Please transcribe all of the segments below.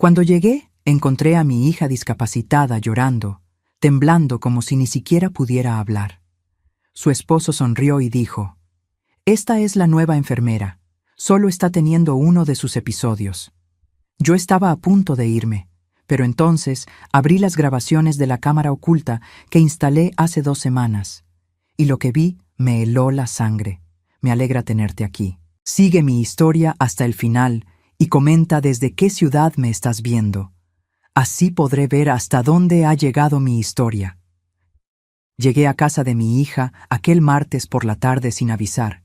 Cuando llegué, encontré a mi hija discapacitada llorando, temblando como si ni siquiera pudiera hablar. Su esposo sonrió y dijo: «Esta es la nueva enfermera. Solo está teniendo uno de sus episodios». Yo estaba a punto de irme, pero entonces abrí las grabaciones de la cámara oculta que instalé hace 2 semanas, y lo que vi me heló la sangre. Me alegra tenerte aquí. Sigue mi historia hasta el final y comenta desde qué ciudad me estás viendo. Así podré ver hasta dónde ha llegado mi historia. Llegué a casa de mi hija aquel martes por la tarde sin avisar,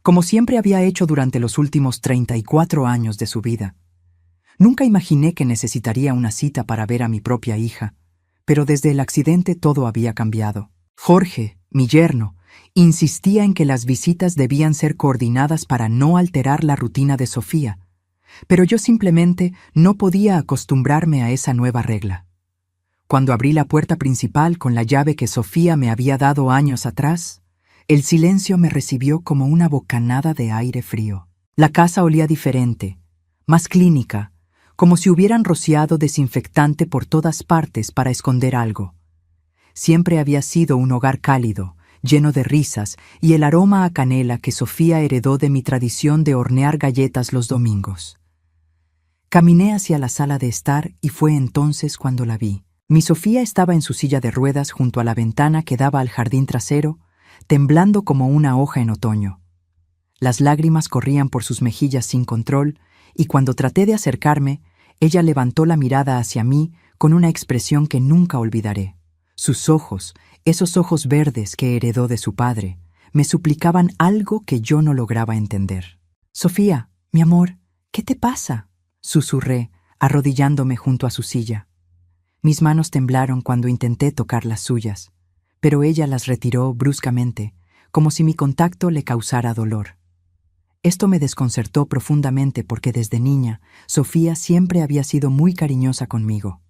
como siempre había hecho durante los últimos 34 años de su vida. Nunca imaginé que necesitaría una cita para ver a mi propia hija, pero desde el accidente todo había cambiado. Jorge, mi yerno, insistía en que las visitas debían ser coordinadas para no alterar la rutina de Sofía, pero yo simplemente no podía acostumbrarme a esa nueva regla. Cuando abrí la puerta principal con la llave que Sofía me había dado años atrás, el silencio me recibió como una bocanada de aire frío. La casa olía diferente, más clínica, como si hubieran rociado desinfectante por todas partes para esconder algo. Siempre había sido un hogar cálido, lleno de risas y el aroma a canela que Sofía heredó de mi tradición de hornear galletas los domingos. Caminé hacia la sala de estar y fue entonces cuando la vi. Mi Sofía estaba en su silla de ruedas junto a la ventana que daba al jardín trasero, temblando como una hoja en otoño. Las lágrimas corrían por sus mejillas sin control, y cuando traté de acercarme, ella levantó la mirada hacia mí con una expresión que nunca olvidaré. Sus ojos, esos ojos verdes que heredó de su padre, me suplicaban algo que yo no lograba entender. «Sofía, mi amor, ¿qué te pasa?», susurré, arrodillándome junto a su silla. Mis manos temblaron cuando intenté tocar las suyas, pero ella las retiró bruscamente, como si mi contacto le causara dolor. Esto me desconcertó profundamente porque desde niña, Sofía siempre había sido muy cariñosa conmigo.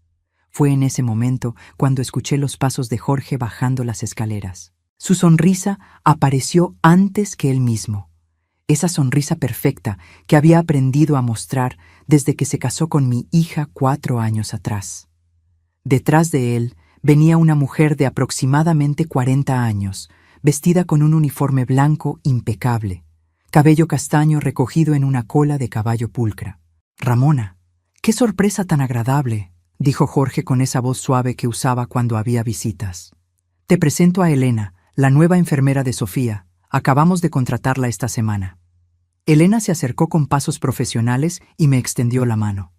Fue en ese momento cuando escuché los pasos de Jorge bajando las escaleras. Su sonrisa apareció antes que él mismo. Esa sonrisa perfecta que había aprendido a mostrar desde que se casó con mi hija 4 años atrás. Detrás de él venía una mujer de aproximadamente 40 años, vestida con un uniforme blanco impecable, cabello castaño recogido en una cola de caballo pulcra. «Ramona, qué sorpresa tan agradable», dijo Jorge con esa voz suave que usaba cuando había visitas. «Te presento a Elena, la nueva enfermera de Sofía. Acabamos de contratarla esta semana». Elena se acercó con pasos profesionales y me extendió la mano.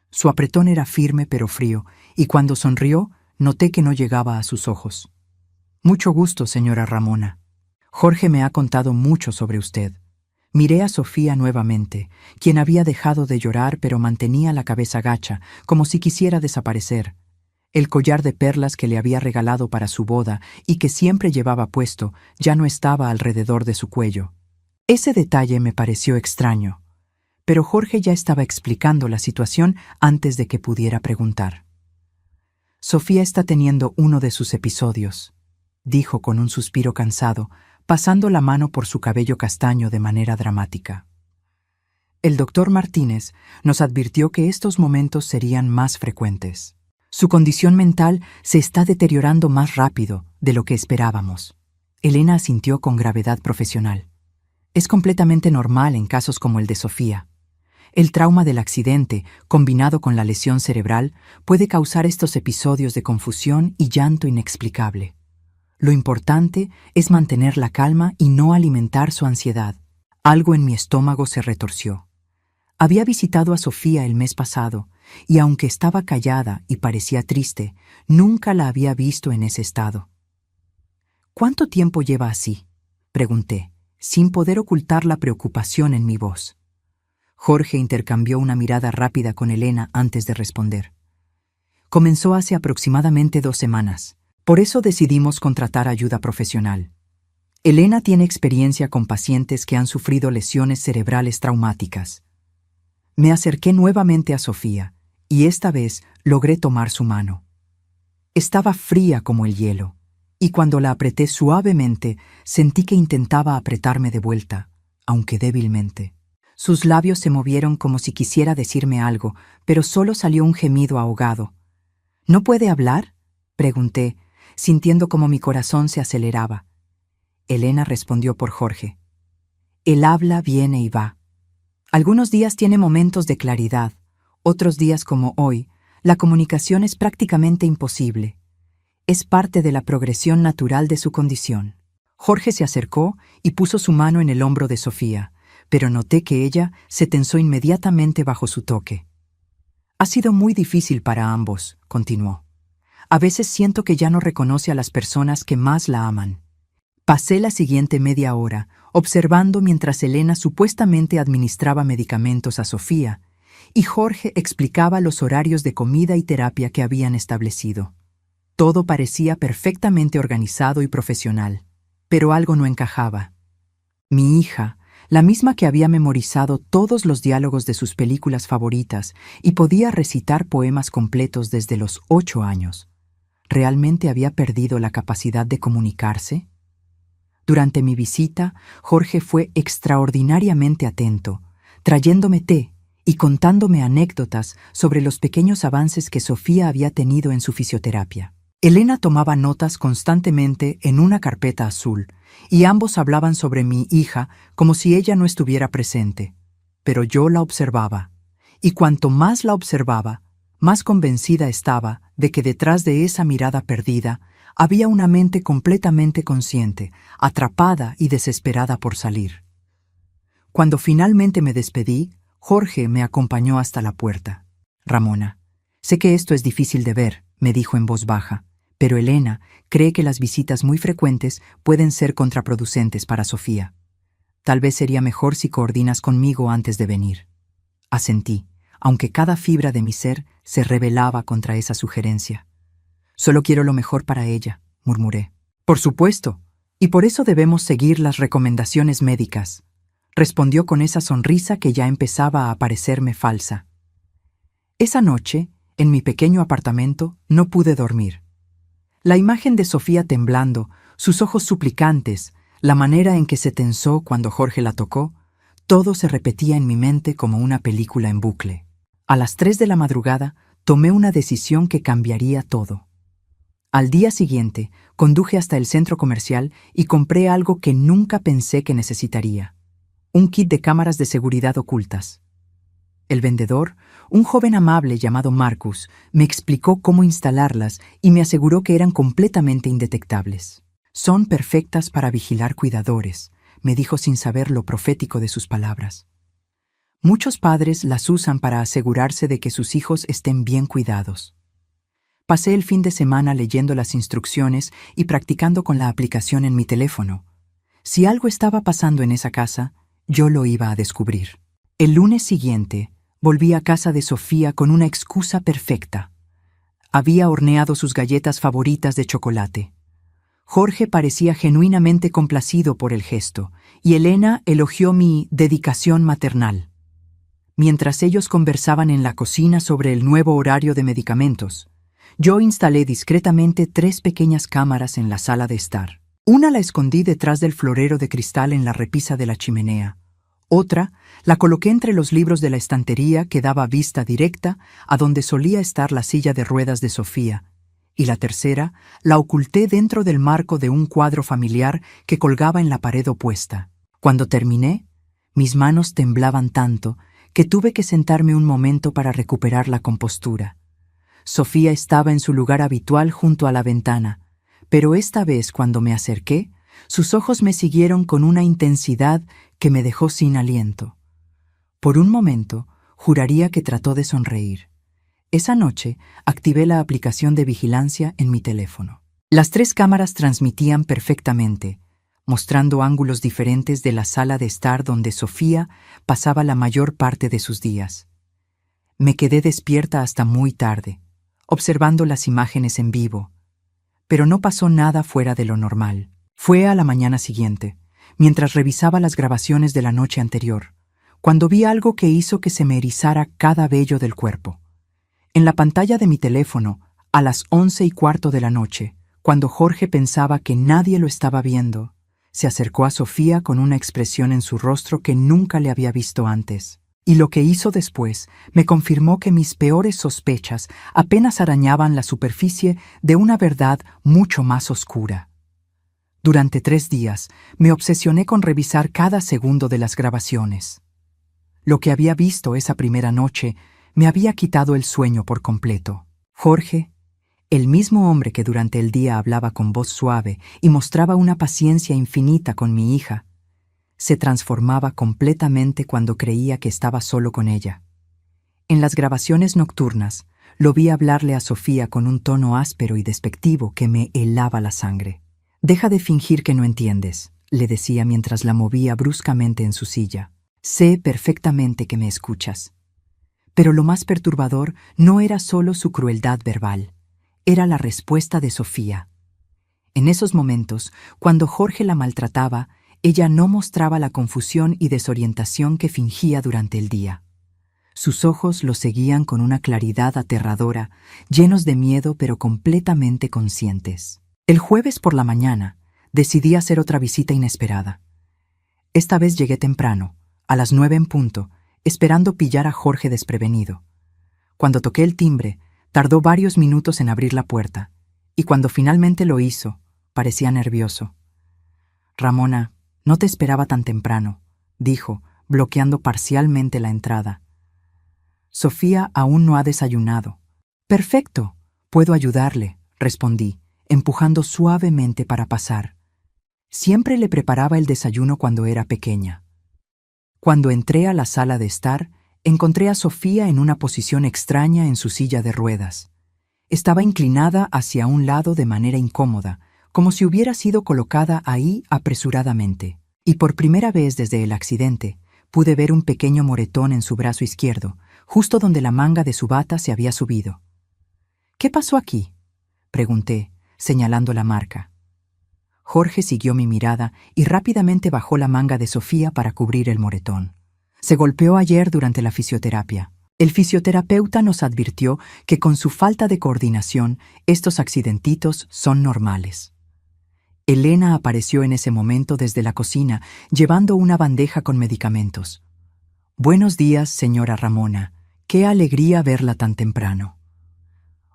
Su apretón era firme pero frío, y cuando sonrió, noté que no llegaba a sus ojos. «Mucho gusto, señora Ramona. Jorge me ha contado mucho sobre usted». Miré a Sofía nuevamente, quien había dejado de llorar pero mantenía la cabeza gacha, como si quisiera desaparecer. El collar de perlas que le había regalado para su boda y que siempre llevaba puesto ya no estaba alrededor de su cuello. Ese detalle me pareció extraño, pero Jorge ya estaba explicando la situación antes de que pudiera preguntar. «Sofía está teniendo uno de sus episodios», dijo con un suspiro cansado, pasando la mano por su cabello castaño de manera dramática. El doctor Martínez nos advirtió que estos momentos serían más frecuentes. Su condición mental se está deteriorando más rápido de lo que esperábamos. Elena asintió con gravedad profesional. Es completamente normal en casos como el de Sofía. El trauma del accidente, combinado con la lesión cerebral, puede causar estos episodios de confusión y llanto inexplicable. Lo importante es mantener la calma y no alimentar su ansiedad. Algo en mi estómago se retorció. Había visitado a Sofía el mes pasado, y aunque estaba callada y parecía triste, nunca la había visto en ese estado. «¿Cuánto tiempo lleva así?», pregunté, sin poder ocultar la preocupación en mi voz. Jorge intercambió una mirada rápida con Elena antes de responder. «Comenzó hace aproximadamente 2 semanas. Por eso decidimos contratar ayuda profesional. Elena tiene experiencia con pacientes que han sufrido lesiones cerebrales traumáticas». Me acerqué nuevamente a Sofía, y esta vez logré tomar su mano. Estaba fría como el hielo, y cuando la apreté suavemente, sentí que intentaba apretarme de vuelta, aunque débilmente. Sus labios se movieron como si quisiera decirme algo, pero solo salió un gemido ahogado. ¿No puede hablar?, pregunté, sintiendo como mi corazón se aceleraba. Elena respondió por Jorge. Él habla, viene y va. Algunos días tiene momentos de claridad, otros días como hoy, la comunicación es prácticamente imposible. Es parte de la progresión natural de su condición. Jorge se acercó y puso su mano en el hombro de Sofía, pero noté que ella se tensó inmediatamente bajo su toque. Ha sido muy difícil para ambos, continuó. A veces siento que ya no reconoce a las personas que más la aman. Pasé la siguiente media hora observando mientras Elena supuestamente administraba medicamentos a Sofía y Jorge explicaba los horarios de comida y terapia que habían establecido. Todo parecía perfectamente organizado y profesional, pero algo no encajaba. Mi hija, la misma que había memorizado todos los diálogos de sus películas favoritas y podía recitar poemas completos desde los 8 años, ¿realmente había perdido la capacidad de comunicarse? Durante mi visita, Jorge fue extraordinariamente atento, trayéndome té y contándome anécdotas sobre los pequeños avances que Sofía había tenido en su fisioterapia. Elena tomaba notas constantemente en una carpeta azul, y ambos hablaban sobre mi hija como si ella no estuviera presente. Pero yo la observaba, y cuanto más la observaba, más convencida estaba de que detrás de esa mirada perdida había una mente completamente consciente, atrapada y desesperada por salir. Cuando finalmente me despedí, Jorge me acompañó hasta la puerta. Ramona, sé que esto es difícil de ver, me dijo en voz baja, pero Elena cree que las visitas muy frecuentes pueden ser contraproducentes para Sofía. Tal vez sería mejor si coordinas conmigo antes de venir. Asentí, aunque cada fibra de mi ser se rebelaba contra esa sugerencia. Solo quiero lo mejor para ella, murmuré. Por supuesto, y por eso debemos seguir las recomendaciones médicas, respondió con esa sonrisa que ya empezaba a parecerme falsa. Esa noche, en mi pequeño apartamento, no pude dormir. La imagen de Sofía temblando, sus ojos suplicantes, la manera en que se tensó cuando Jorge la tocó, todo se repetía en mi mente como una película en bucle. A las 3 de la madrugada, tomé una decisión que cambiaría todo. Al día siguiente, conduje hasta el centro comercial y compré algo que nunca pensé que necesitaría: un kit de cámaras de seguridad ocultas. El vendedor, un joven amable llamado Marcus, me explicó cómo instalarlas y me aseguró que eran completamente indetectables. Son perfectas para vigilar cuidadores, me dijo sin saber lo profético de sus palabras. Muchos padres las usan para asegurarse de que sus hijos estén bien cuidados. Pasé el fin de semana leyendo las instrucciones y practicando con la aplicación en mi teléfono. Si algo estaba pasando en esa casa, yo lo iba a descubrir. El lunes siguiente, volví a casa de Sofía con una excusa perfecta. Había horneado sus galletas favoritas de chocolate. Jorge parecía genuinamente complacido por el gesto, y Elena elogió mi dedicación maternal. Mientras ellos conversaban en la cocina sobre el nuevo horario de medicamentos, yo instalé discretamente 3 pequeñas cámaras en la sala de estar. Una la escondí detrás del florero de cristal en la repisa de la chimenea. Otra la coloqué entre los libros de la estantería que daba vista directa a donde solía estar la silla de ruedas de Sofía, y la tercera la oculté dentro del marco de un cuadro familiar que colgaba en la pared opuesta. Cuando terminé, mis manos temblaban tanto que tuve que sentarme un momento para recuperar la compostura. Sofía estaba en su lugar habitual junto a la ventana, pero esta vez cuando me acerqué, sus ojos me siguieron con una intensidad que me dejó sin aliento. Por un momento, juraría que trató de sonreír. Esa noche, activé la aplicación de vigilancia en mi teléfono. Las 3 cámaras transmitían perfectamente, mostrando ángulos diferentes de la sala de estar donde Sofía pasaba la mayor parte de sus días. Me quedé despierta hasta muy tarde, observando las imágenes en vivo, pero no pasó nada fuera de lo normal. Fue a la mañana siguiente, mientras revisaba las grabaciones de la noche anterior, cuando vi algo que hizo que se me erizara cada vello del cuerpo. En la pantalla de mi teléfono, a las 11:15 de la noche, cuando Jorge pensaba que nadie lo estaba viendo, Se acercó a Sofía con una expresión en su rostro que nunca le había visto antes. Y lo que hizo después me confirmó que mis peores sospechas apenas arañaban la superficie de una verdad mucho más oscura. Durante 3 días me obsesioné con revisar cada segundo de las grabaciones. Lo que había visto esa primera noche me había quitado el sueño por completo. Jorge, el mismo hombre que durante el día hablaba con voz suave y mostraba una paciencia infinita con mi hija, se transformaba completamente cuando creía que estaba solo con ella. En las grabaciones nocturnas, lo vi hablarle a Sofía con un tono áspero y despectivo que me helaba la sangre. «Deja de fingir que no entiendes», le decía mientras la movía bruscamente en su silla. «Sé perfectamente que me escuchas». Pero lo más perturbador no era solo su crueldad verbal, era la respuesta de Sofía. En esos momentos, cuando Jorge la maltrataba, ella no mostraba la confusión y desorientación que fingía durante el día. Sus ojos lo seguían con una claridad aterradora, llenos de miedo pero completamente conscientes. El jueves por la mañana, decidí hacer otra visita inesperada. Esta vez llegué temprano, a las 9 en punto, esperando pillar a Jorge desprevenido. Cuando toqué el timbre, tardó varios minutos en abrir la puerta, y cuando finalmente lo hizo, parecía nervioso. «Ramona, no te esperaba tan temprano», dijo, bloqueando parcialmente la entrada. «Sofía aún no ha desayunado». «Perfecto, puedo ayudarle», respondí, empujando suavemente para pasar. Siempre le preparaba el desayuno cuando era pequeña. Cuando entré a la sala de estar, encontré a Sofía en una posición extraña en su silla de ruedas. Estaba inclinada hacia un lado de manera incómoda, como si hubiera sido colocada ahí apresuradamente. Y por primera vez desde el accidente, pude ver un pequeño moretón en su brazo izquierdo, justo donde la manga de su bata se había subido. «¿Qué pasó aquí?», pregunté, señalando la marca. Jorge siguió mi mirada y rápidamente bajó la manga de Sofía para cubrir el moretón. «Se golpeó ayer durante la fisioterapia. El fisioterapeuta nos advirtió que con su falta de coordinación, estos accidentitos son normales». Elena apareció en ese momento desde la cocina, llevando una bandeja con medicamentos. «Buenos días, señora Ramona. Qué alegría verla tan temprano».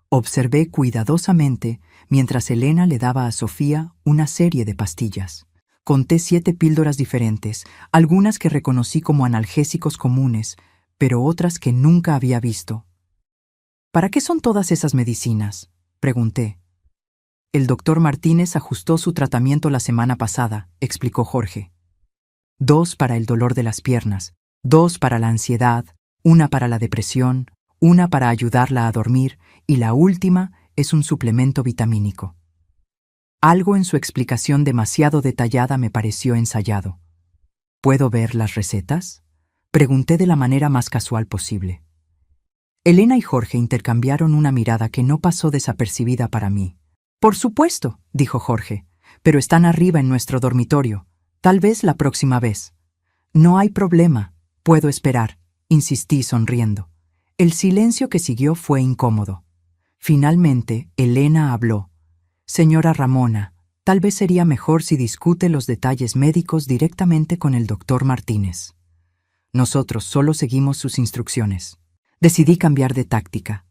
Observé cuidadosamente mientras Elena le daba a Sofía una serie de pastillas. Conté 7 píldoras diferentes, algunas que reconocí como analgésicos comunes, pero otras que nunca había visto. «¿Para qué son todas esas medicinas?», pregunté. «El doctor Martínez ajustó su tratamiento la semana pasada», explicó Jorge. 2 para el dolor de las piernas, 2 para la ansiedad, 1 para la depresión, 1 para ayudarla a dormir y la última es un suplemento vitamínico. Algo en su explicación demasiado detallada me pareció ensayado. «¿Puedo ver las recetas?», pregunté de la manera más casual posible. Elena y Jorge intercambiaron una mirada que no pasó desapercibida para mí. «Por supuesto», dijo Jorge, «pero están arriba en nuestro dormitorio. Tal vez la próxima vez». «No hay problema, puedo esperar», insistí sonriendo. El silencio que siguió fue incómodo. Finalmente, Elena habló. «Señora Ramona, tal vez sería mejor si discute los detalles médicos directamente con el doctor Martínez. Nosotros solo seguimos sus instrucciones». Decidí cambiar de táctica.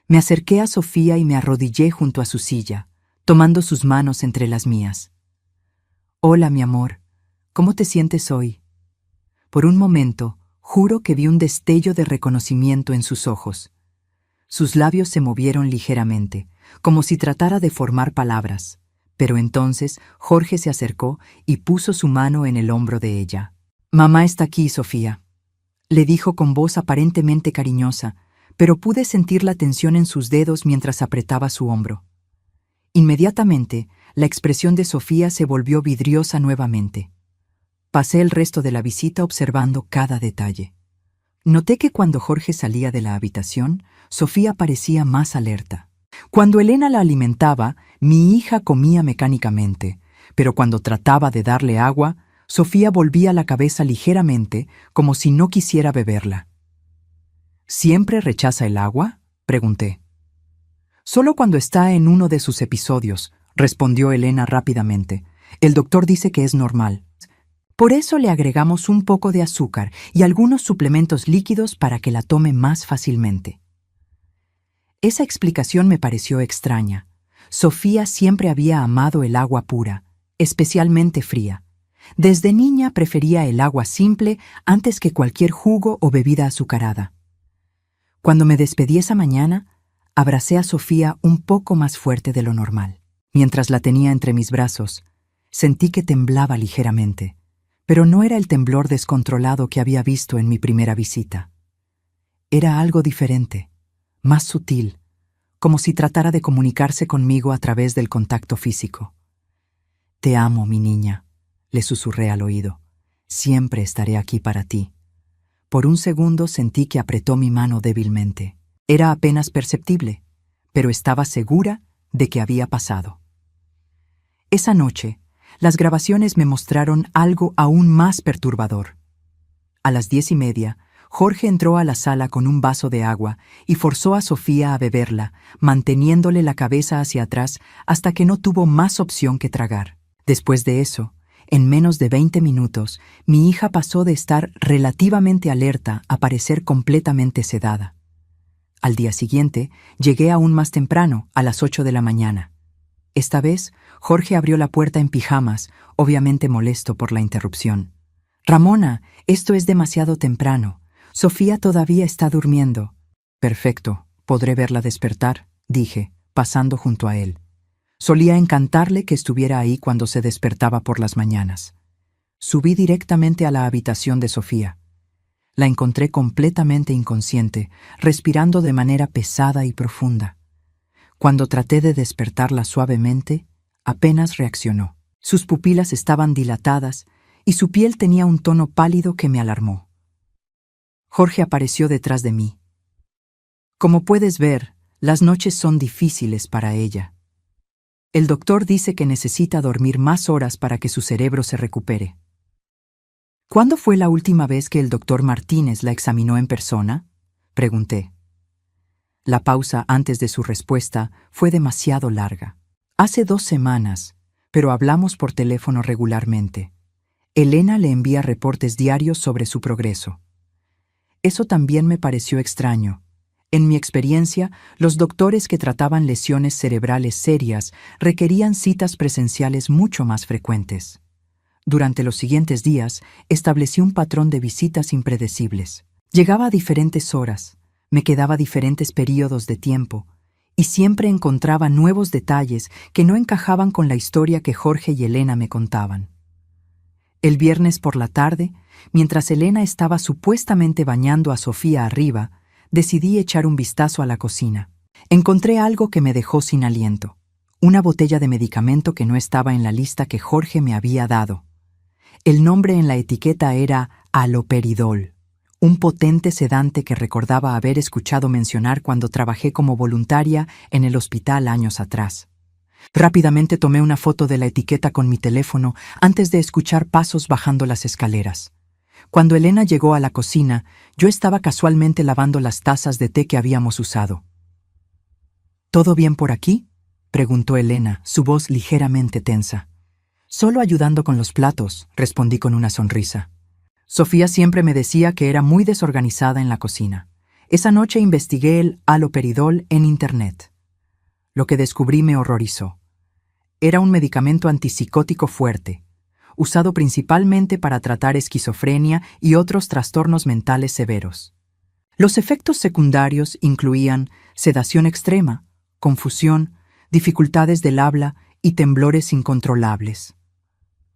Me acerqué a Sofía y me arrodillé junto a su silla, tomando sus manos entre las mías. «Hola, mi amor. ¿Cómo te sientes hoy?». Por un momento, juro que vi un destello de reconocimiento en sus ojos. Sus labios se movieron ligeramente, como si tratara de formar palabras, pero entonces Jorge se acercó y puso su mano en el hombro de ella. «Mamá está aquí, Sofía», le dijo con voz aparentemente cariñosa, pero pude sentir la tensión en sus dedos mientras apretaba su hombro. Inmediatamente, la expresión de Sofía se volvió vidriosa nuevamente. Pasé el resto de la visita observando cada detalle. Noté que cuando Jorge salía de la habitación, Sofía parecía más alerta. Cuando Elena la alimentaba, mi hija comía mecánicamente, pero cuando trataba de darle agua, Sofía volvía la cabeza ligeramente, como si no quisiera beberla. «¿Siempre rechaza el agua?», pregunté. «Solo cuando está en uno de sus episodios», respondió Elena rápidamente. El doctor dice que es normal. Por eso le agregamos un poco de azúcar y algunos suplementos líquidos para que la tome más fácilmente. Esa explicación me pareció extraña. Sofía siempre había amado el agua pura, especialmente fría. Desde niña prefería el agua simple antes que cualquier jugo o bebida azucarada. Cuando me despedí esa mañana, abracé a Sofía un poco más fuerte de lo normal. Mientras la tenía entre mis brazos, sentí que temblaba ligeramente, pero no era el temblor descontrolado que había visto en mi primera visita. Era algo diferente, más sutil, como si tratara de comunicarse conmigo a través del contacto físico. «Te amo, mi niña», le susurré al oído. «Siempre estaré aquí para ti». Por un segundo sentí que apretó mi mano débilmente. Era apenas perceptible, pero estaba segura de que había pasado. Esa noche, las grabaciones me mostraron algo aún más perturbador. A las 10:30, Jorge entró a la sala con un vaso de agua y forzó a Sofía a beberla, manteniéndole la cabeza hacia atrás hasta que no tuvo más opción que tragar. Después de eso, en menos de 20 minutos, mi hija pasó de estar relativamente alerta a parecer completamente sedada. Al día siguiente, llegué aún más temprano, a las 8 de la mañana. Esta vez, Jorge abrió la puerta en pijamas, obviamente molesto por la interrupción. «Ramona, esto es demasiado temprano. Sofía todavía está durmiendo». «Perfecto, podré verla despertar», dije, pasando junto a él. Solía encantarle que estuviera ahí cuando se despertaba por las mañanas. Subí directamente a la habitación de Sofía. La encontré completamente inconsciente, respirando de manera pesada y profunda. Cuando traté de despertarla suavemente, apenas reaccionó. Sus pupilas estaban dilatadas y su piel tenía un tono pálido que me alarmó. Jorge apareció detrás de mí. «Como puedes ver, las noches son difíciles para ella. El doctor dice que necesita dormir más horas para que su cerebro se recupere». «¿Cuándo fue la última vez que el doctor Martínez la examinó en persona?», pregunté. La pausa antes de su respuesta fue demasiado larga. «Hace 2 semanas, pero hablamos por teléfono regularmente. Elena le envía reportes diarios sobre su progreso». Eso también me pareció extraño. En mi experiencia, los doctores que trataban lesiones cerebrales serias requerían citas presenciales mucho más frecuentes. Durante los siguientes días, establecí un patrón de visitas impredecibles. Llegaba a diferentes horas, me quedaba diferentes periodos de tiempo, y siempre encontraba nuevos detalles que no encajaban con la historia que Jorge y Elena me contaban. El viernes por la tarde, mientras Elena estaba supuestamente bañando a Sofía arriba, decidí echar un vistazo a la cocina. Encontré algo que me dejó sin aliento. Una botella de medicamento que no estaba en la lista que Jorge me había dado. El nombre en la etiqueta era haloperidol, un potente sedante que recordaba haber escuchado mencionar cuando trabajé como voluntaria en el hospital años atrás. Rápidamente tomé una foto de la etiqueta con mi teléfono antes de escuchar pasos bajando las escaleras. Cuando Elena llegó a la cocina, yo estaba casualmente lavando las tazas de té que habíamos usado. «¿Todo bien por aquí?», preguntó Elena, su voz ligeramente tensa. «Solo ayudando con los platos», respondí con una sonrisa. Sofía siempre me decía que era muy desorganizada en la cocina. Esa noche investigué el haloperidol en Internet. Lo que descubrí me horrorizó. Era un medicamento antipsicótico fuerte, usado principalmente para tratar esquizofrenia y otros trastornos mentales severos. Los efectos secundarios incluían sedación extrema, confusión, dificultades del habla y temblores incontrolables.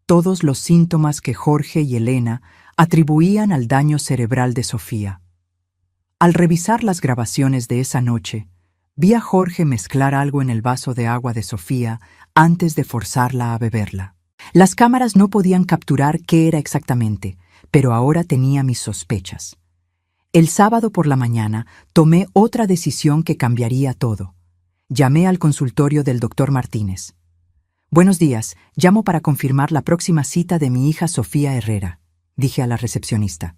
Todos los síntomas que Jorge y Elena atribuían al daño cerebral de Sofía. Al revisar las grabaciones de esa noche, vi a Jorge mezclar algo en el vaso de agua de Sofía antes de forzarla a beberla. Las cámaras no podían capturar qué era exactamente, pero ahora tenía mis sospechas. El sábado por la mañana tomé otra decisión que cambiaría todo. Llamé al consultorio del doctor Martínez. «Buenos días, llamo para confirmar la próxima cita de mi hija Sofía Herrera», dije a la recepcionista.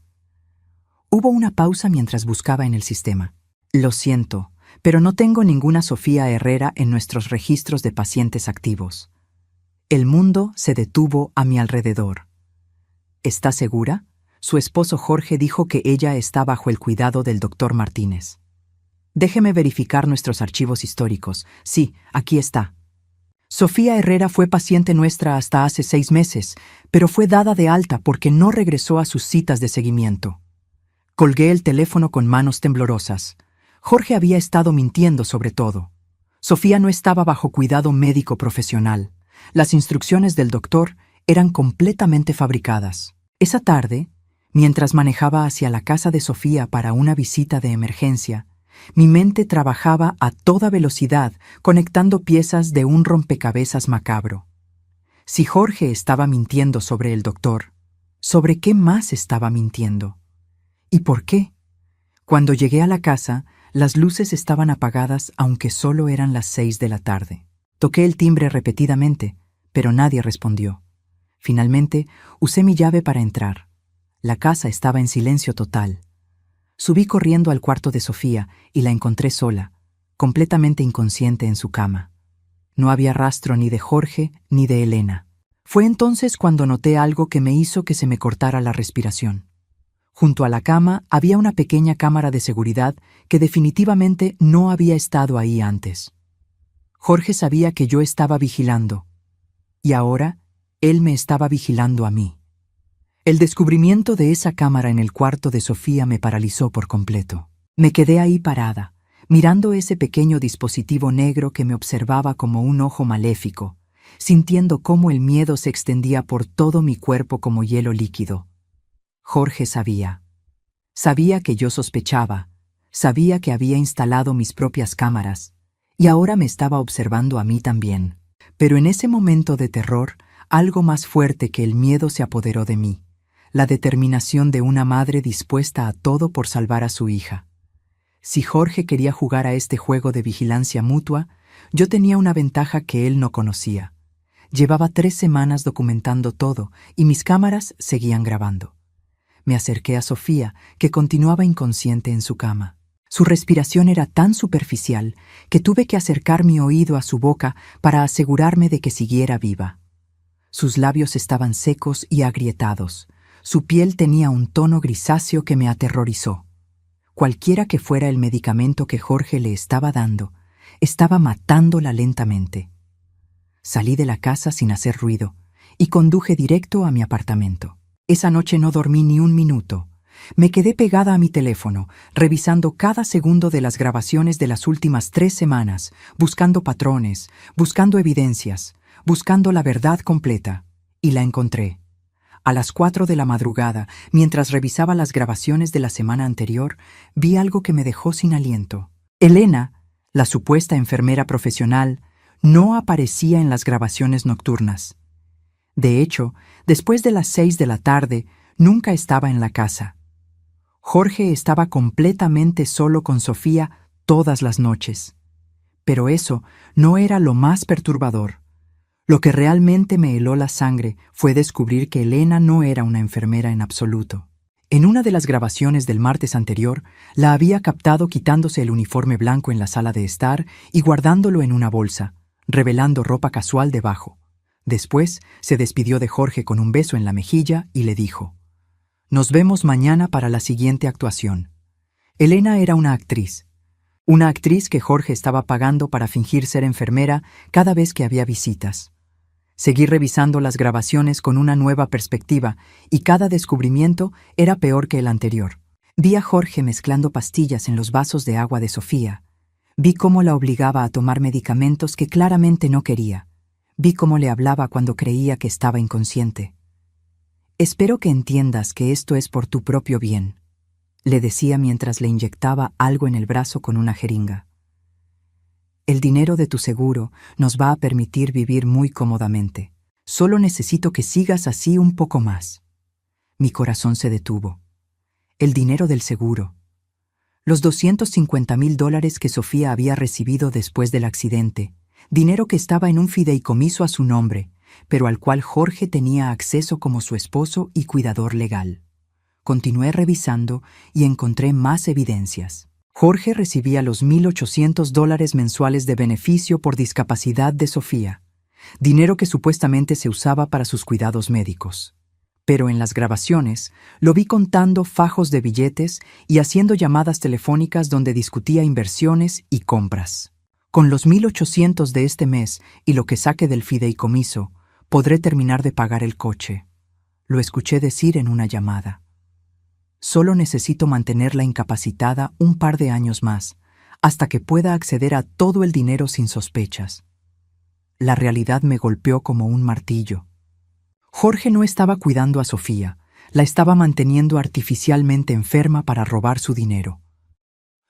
Hubo una pausa mientras buscaba en el sistema. «Lo siento, pero no tengo ninguna Sofía Herrera en nuestros registros de pacientes activos». El mundo se detuvo a mi alrededor. ¿Está segura? Su esposo Jorge dijo que ella está bajo el cuidado del doctor Martínez. Déjeme verificar nuestros archivos históricos. Sí, aquí está. Sofía Herrera fue paciente nuestra hasta hace 6 meses, pero fue dada de alta porque no regresó a sus citas de seguimiento. Colgué el teléfono con manos temblorosas. Jorge había estado mintiendo sobre todo. Sofía no estaba bajo cuidado médico profesional. Las instrucciones del doctor eran completamente fabricadas. Esa tarde, mientras manejaba hacia la casa de Sofía para una visita de emergencia, mi mente trabajaba a toda velocidad conectando piezas de un rompecabezas macabro. Si Jorge estaba mintiendo sobre el doctor, ¿sobre qué más estaba mintiendo? ¿Y por qué? Cuando llegué a la casa, las luces estaban apagadas aunque solo eran las 6 de la tarde. Toqué el timbre repetidamente, pero nadie respondió. Finalmente, usé mi llave para entrar. La casa estaba en silencio total. Subí corriendo al cuarto de Sofía y la encontré sola, completamente inconsciente en su cama. No había rastro ni de Jorge ni de Elena. Fue entonces cuando noté algo que me hizo que se me cortara la respiración. Junto a la cama había una pequeña cámara de seguridad que definitivamente no había estado ahí antes. Jorge sabía que yo estaba vigilando, y ahora él me estaba vigilando a mí. El descubrimiento de esa cámara en el cuarto de Sofía me paralizó por completo. Me quedé ahí parada, mirando ese pequeño dispositivo negro que me observaba como un ojo maléfico, sintiendo cómo el miedo se extendía por todo mi cuerpo como hielo líquido. Jorge sabía. Sabía que yo sospechaba, sabía que había instalado mis propias cámaras, y ahora me estaba observando a mí también. Pero en ese momento de terror, algo más fuerte que el miedo se apoderó de mí. La determinación de una madre dispuesta a todo por salvar a su hija. Si Jorge quería jugar a este juego de vigilancia mutua, yo tenía una ventaja que él no conocía. Llevaba 3 semanas documentando todo y mis cámaras seguían grabando. Me acerqué a Sofía, que continuaba inconsciente en su cama. Su respiración era tan superficial que tuve que acercar mi oído a su boca para asegurarme de que siguiera viva. Sus labios estaban secos y agrietados. Su piel tenía un tono grisáceo que me aterrorizó. Cualquiera que fuera el medicamento que Jorge le estaba dando, estaba matándola lentamente. Salí de la casa sin hacer ruido y conduje directo a mi apartamento. Esa noche no dormí ni un minuto. Me quedé pegada a mi teléfono, revisando cada segundo de las grabaciones de las últimas 3 semanas, buscando patrones, buscando evidencias, buscando la verdad completa. Y la encontré. A las 4 de la madrugada, mientras revisaba las grabaciones de la semana anterior, vi algo que me dejó sin aliento. Elena, la supuesta enfermera profesional, no aparecía en las grabaciones nocturnas. De hecho, después de las 6 de la tarde, nunca estaba en la casa. Jorge estaba completamente solo con Sofía todas las noches. Pero eso no era lo más perturbador. Lo que realmente me heló la sangre fue descubrir que Elena no era una enfermera en absoluto. En una de las grabaciones del martes anterior, la había captado quitándose el uniforme blanco en la sala de estar y guardándolo en una bolsa, revelando ropa casual debajo. Después se despidió de Jorge con un beso en la mejilla y le dijo: «Nos vemos mañana para la siguiente actuación». Elena era una actriz que Jorge estaba pagando para fingir ser enfermera cada vez que había visitas. Seguí revisando las grabaciones con una nueva perspectiva y cada descubrimiento era peor que el anterior. Vi a Jorge mezclando pastillas en los vasos de agua de Sofía. Vi cómo la obligaba a tomar medicamentos que claramente no quería. Vi cómo le hablaba cuando creía que estaba inconsciente. «Espero que entiendas que esto es por tu propio bien», le decía mientras le inyectaba algo en el brazo con una jeringa. «El dinero de tu seguro nos va a permitir vivir muy cómodamente. Solo necesito que sigas así un poco más». Mi corazón se detuvo. El dinero del seguro. Los $250,000 que Sofía había recibido después del accidente. Dinero que estaba en un fideicomiso a su nombre, pero al cual Jorge tenía acceso como su esposo y cuidador legal. Continué revisando y encontré más evidencias. Jorge recibía los $1,800 mensuales de beneficio por discapacidad de Sofía. dinero que supuestamente se usaba para sus cuidados médicos. Pero en las grabaciones lo vi contando fajos de billetes y haciendo llamadas telefónicas donde discutía inversiones y compras. Con los 1,800 de este mes y lo que saque del fideicomiso, podré terminar de pagar el coche. Lo escuché decir en una llamada. Solo necesito mantenerla incapacitada un par de años más, hasta que pueda acceder a todo el dinero sin sospechas. La realidad me golpeó como un martillo. Jorge no estaba cuidando a Sofía, la estaba manteniendo artificialmente enferma para robar su dinero.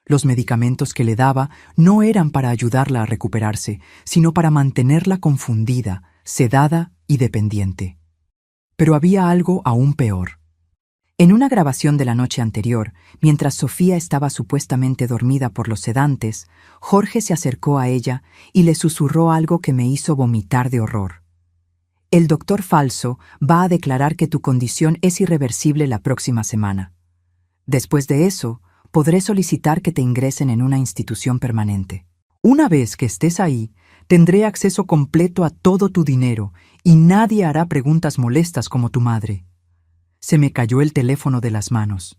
Los medicamentos que le daba no eran para ayudarla a recuperarse, sino para mantenerla confundida, sedada y dependiente. Pero había algo aún peor. En una grabación de la noche anterior, mientras Sofía estaba supuestamente dormida por los sedantes, Jorge se acercó a ella y le susurró algo que me hizo vomitar de horror. El doctor falso va a declarar que tu condición es irreversible la próxima semana. Después de eso, podré solicitar que te ingresen en una institución permanente. Una vez que estés ahí, tendré acceso completo a todo tu dinero y nadie hará preguntas molestas como tu madre. Se me cayó el teléfono de las manos.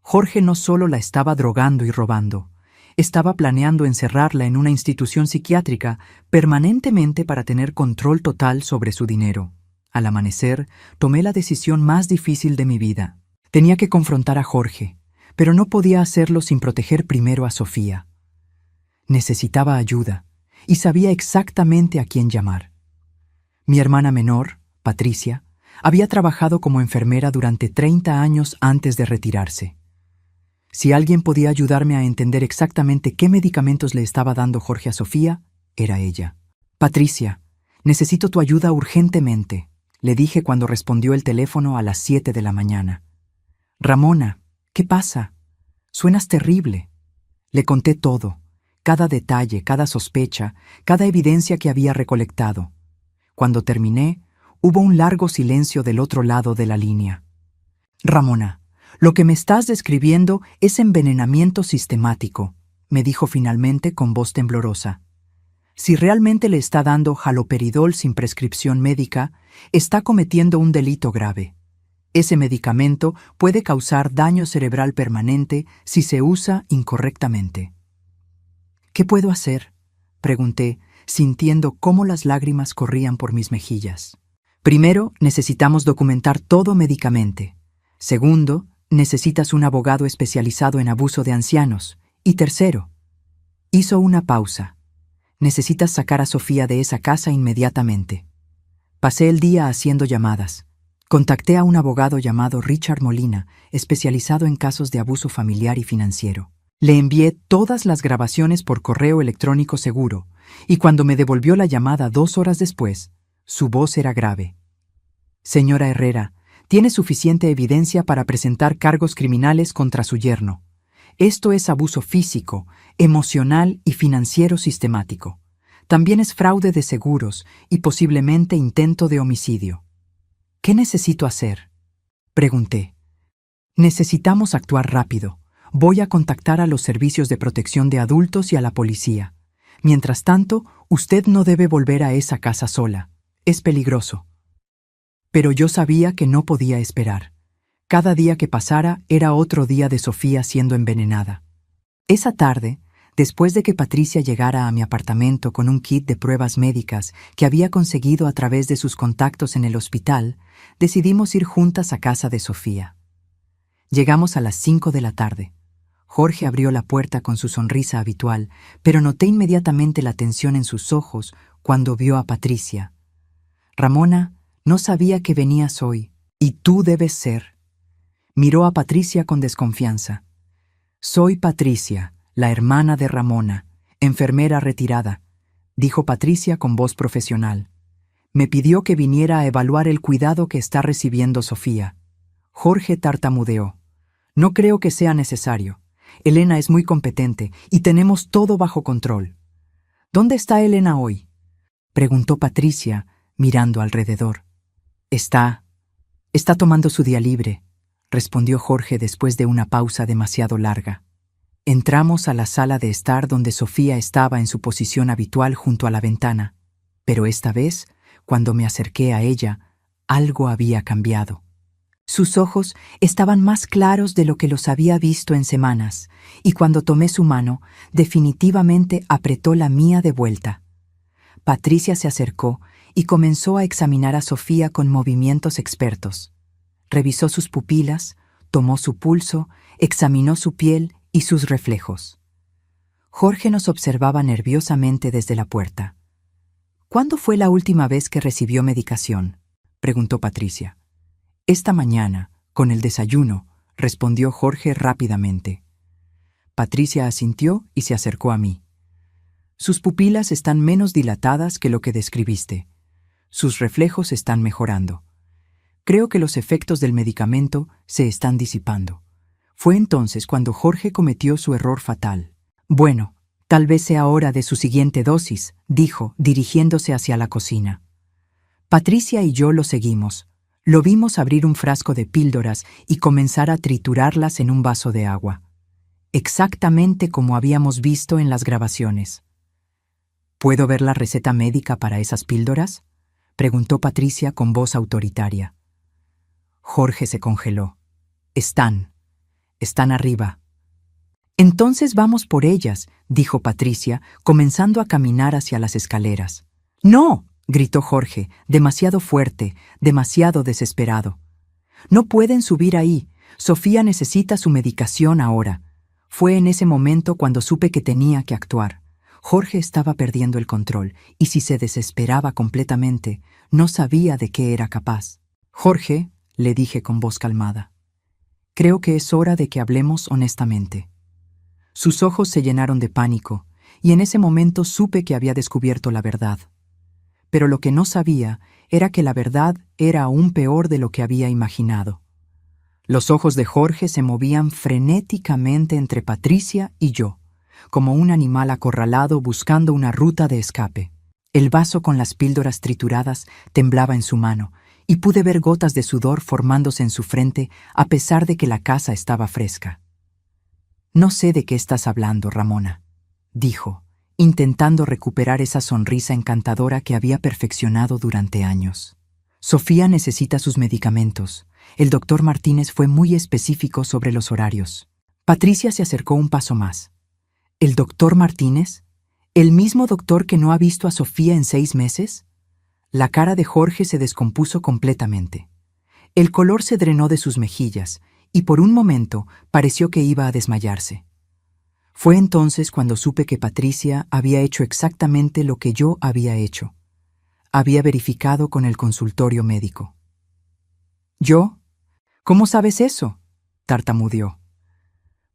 Jorge no solo la estaba drogando y robando, estaba planeando encerrarla en una institución psiquiátrica permanentemente para tener control total sobre su dinero. Al amanecer, tomé la decisión más difícil de mi vida. Tenía que confrontar a Jorge, pero no podía hacerlo sin proteger primero a Sofía. Necesitaba ayuda y sabía exactamente a quién llamar. Mi hermana menor, Patricia, había trabajado como enfermera durante 30 años antes de retirarse. Si alguien podía ayudarme a entender exactamente qué medicamentos le estaba dando Jorge a Sofía, era ella. «Patricia, necesito tu ayuda urgentemente», le dije cuando respondió el teléfono a las 7 de la mañana. «Ramona, ¿qué pasa? Suenas terrible». Le conté todo, cada detalle, cada sospecha, cada evidencia que había recolectado. Cuando terminé, hubo un largo silencio del otro lado de la línea. «Ramona, lo que me estás describiendo es envenenamiento sistemático», me dijo finalmente con voz temblorosa. «Si realmente le está dando haloperidol sin prescripción médica, está cometiendo un delito grave. Ese medicamento puede causar daño cerebral permanente si se usa incorrectamente». «¿Qué puedo hacer?», pregunté, sintiendo cómo las lágrimas corrían por mis mejillas. «Primero, necesitamos documentar todo médicamente. Segundo, necesitas un abogado especializado en abuso de ancianos. Y tercero», hizo una pausa, «necesitas sacar a Sofía de esa casa inmediatamente». Pasé el día haciendo llamadas. Contacté a un abogado llamado Richard Molina, especializado en casos de abuso familiar y financiero. Le envié todas las grabaciones por correo electrónico seguro, y cuando me devolvió la llamada 2 horas después, su voz era grave. «Señora Herrera, tiene suficiente evidencia para presentar cargos criminales contra su yerno. Esto es abuso físico, emocional y financiero sistemático. También es fraude de seguros y posiblemente intento de homicidio». «¿Qué necesito hacer?», pregunté. «Necesitamos actuar rápido. Voy a contactar a los servicios de protección de adultos y a la policía. Mientras tanto, usted no debe volver a esa casa sola. Es peligroso». Pero yo sabía que no podía esperar. Cada día que pasara era otro día de Sofía siendo envenenada. Esa tarde, después de que Patricia llegara a mi apartamento con un kit de pruebas médicas que había conseguido a través de sus contactos en el hospital, decidimos ir juntas a casa de Sofía. Llegamos a las 5 de la tarde. Jorge abrió la puerta con su sonrisa habitual, pero noté inmediatamente la tensión en sus ojos cuando vio a Patricia. «Ramona, no sabía que venías hoy, y tú debes ser». Miró a Patricia con desconfianza. «Soy Patricia, la hermana de Ramona, enfermera retirada», dijo Patricia con voz profesional. «Me pidió que viniera a evaluar el cuidado que está recibiendo Sofía». Jorge tartamudeó. «No creo que sea necesario. Elena es muy competente y tenemos todo bajo control». «¿Dónde está Elena hoy?», preguntó Patricia, mirando alrededor. Está tomando su día libre», respondió Jorge después de una pausa demasiado larga. Entramos a la sala de estar donde Sofía estaba en su posición habitual junto a la ventana. Pero esta vez, cuando me acerqué a ella, algo había cambiado. Sus ojos estaban más claros de lo que los había visto en semanas, y cuando tomé su mano, definitivamente apretó la mía de vuelta. Patricia se acercó y comenzó a examinar a Sofía con movimientos expertos. Revisó sus pupilas, tomó su pulso, examinó su piel y sus reflejos. Jorge nos observaba nerviosamente desde la puerta. «¿Cuándo fue la última vez que recibió medicación?», preguntó Patricia. «Esta mañana, con el desayuno», respondió Jorge rápidamente. Patricia asintió y se acercó a mí. «Sus pupilas están menos dilatadas que lo que describiste. Sus reflejos están mejorando. Creo que los efectos del medicamento se están disipando». Fue entonces cuando Jorge cometió su error fatal. «Bueno, tal vez sea hora de su siguiente dosis», dijo, dirigiéndose hacia la cocina. Patricia y yo lo seguimos. Lo vimos abrir un frasco de píldoras y comenzar a triturarlas en un vaso de agua. Exactamente como habíamos visto en las grabaciones. «¿Puedo ver la receta médica para esas píldoras?», preguntó Patricia con voz autoritaria. Jorge se congeló. Están arriba». «Entonces vamos por ellas», dijo Patricia, comenzando a caminar hacia las escaleras. «No», gritó Jorge, demasiado fuerte, demasiado desesperado. «No pueden subir ahí. Sofía necesita su medicación ahora». Fue en ese momento cuando supe que tenía que actuar. Jorge estaba perdiendo el control, y si se desesperaba completamente, no sabía de qué era capaz. «Jorge», le dije con voz calmada, «creo que es hora de que hablemos honestamente». Sus ojos se llenaron de pánico, y en ese momento supe que había descubierto la verdad. Pero lo que no sabía era que la verdad era aún peor de lo que había imaginado. Los ojos de Jorge se movían frenéticamente entre Patricia y yo, como un animal acorralado buscando una ruta de escape. El vaso con las píldoras trituradas temblaba en su mano, y pude ver gotas de sudor formándose en su frente a pesar de que la casa estaba fresca. «No sé de qué estás hablando, Ramona», dijo, intentando recuperar esa sonrisa encantadora que había perfeccionado durante años. «Sofía necesita sus medicamentos. El doctor Martínez fue muy específico sobre los horarios». Patricia se acercó un paso más. «¿El doctor Martínez? ¿El mismo doctor que no ha visto a Sofía en 6 meses?» La cara de Jorge se descompuso completamente. El color se drenó de sus mejillas, y por un momento pareció que iba a desmayarse. Fue entonces cuando supe que Patricia había hecho exactamente lo que yo había hecho. Había verificado con el consultorio médico. «¿Yo? ¿Cómo sabes eso?», tartamudeó.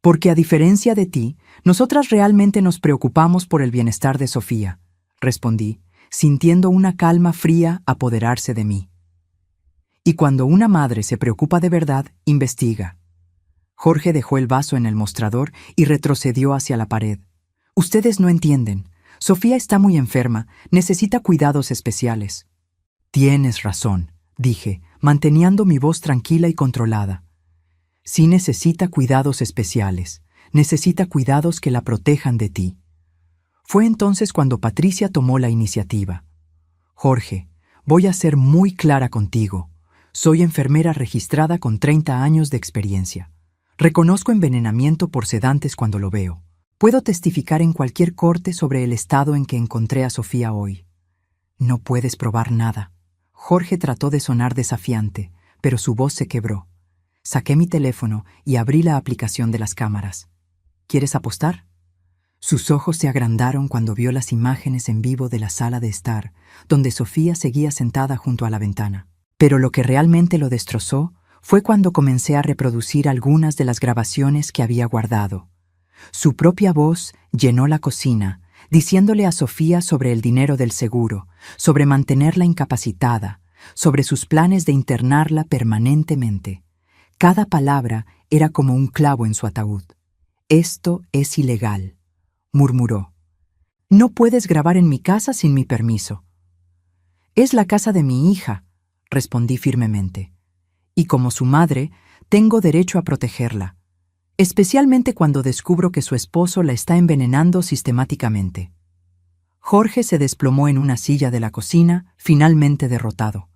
«Porque a diferencia de ti, nosotras realmente nos preocupamos por el bienestar de Sofía», respondí, sintiendo una calma fría apoderarse de mí. «Y cuando una madre se preocupa de verdad, investiga». Jorge dejó el vaso en el mostrador y retrocedió hacia la pared. «Ustedes no entienden. Sofía está muy enferma, necesita cuidados especiales». «Tienes razón», dije, manteniendo mi voz tranquila y controlada. «Sí necesita cuidados especiales. Necesita cuidados que la protejan de ti». Fue entonces cuando Patricia tomó la iniciativa. «Jorge, voy a ser muy clara contigo. Soy enfermera registrada con 30 años de experiencia. Reconozco envenenamiento por sedantes cuando lo veo. Puedo testificar en cualquier corte sobre el estado en que encontré a Sofía hoy. No puedes probar nada». Jorge trató de sonar desafiante, pero su voz se quebró. Saqué mi teléfono y abrí la aplicación de las cámaras. «¿Quieres apostar?». Sus ojos se agrandaron cuando vio las imágenes en vivo de la sala de estar, donde Sofía seguía sentada junto a la ventana. Pero lo que realmente lo destrozó fue cuando comencé a reproducir algunas de las grabaciones que había guardado. Su propia voz llenó la cocina, diciéndole a Sofía sobre el dinero del seguro, sobre mantenerla incapacitada, sobre sus planes de internarla permanentemente. Cada palabra era como un clavo en su ataúd. «Esto es ilegal», murmuró. «No puedes grabar en mi casa sin mi permiso». «Es la casa de mi hija», respondí firmemente. «Y como su madre, tengo derecho a protegerla, especialmente cuando descubro que su esposo la está envenenando sistemáticamente». Jorge se desplomó en una silla de la cocina, finalmente derrotado.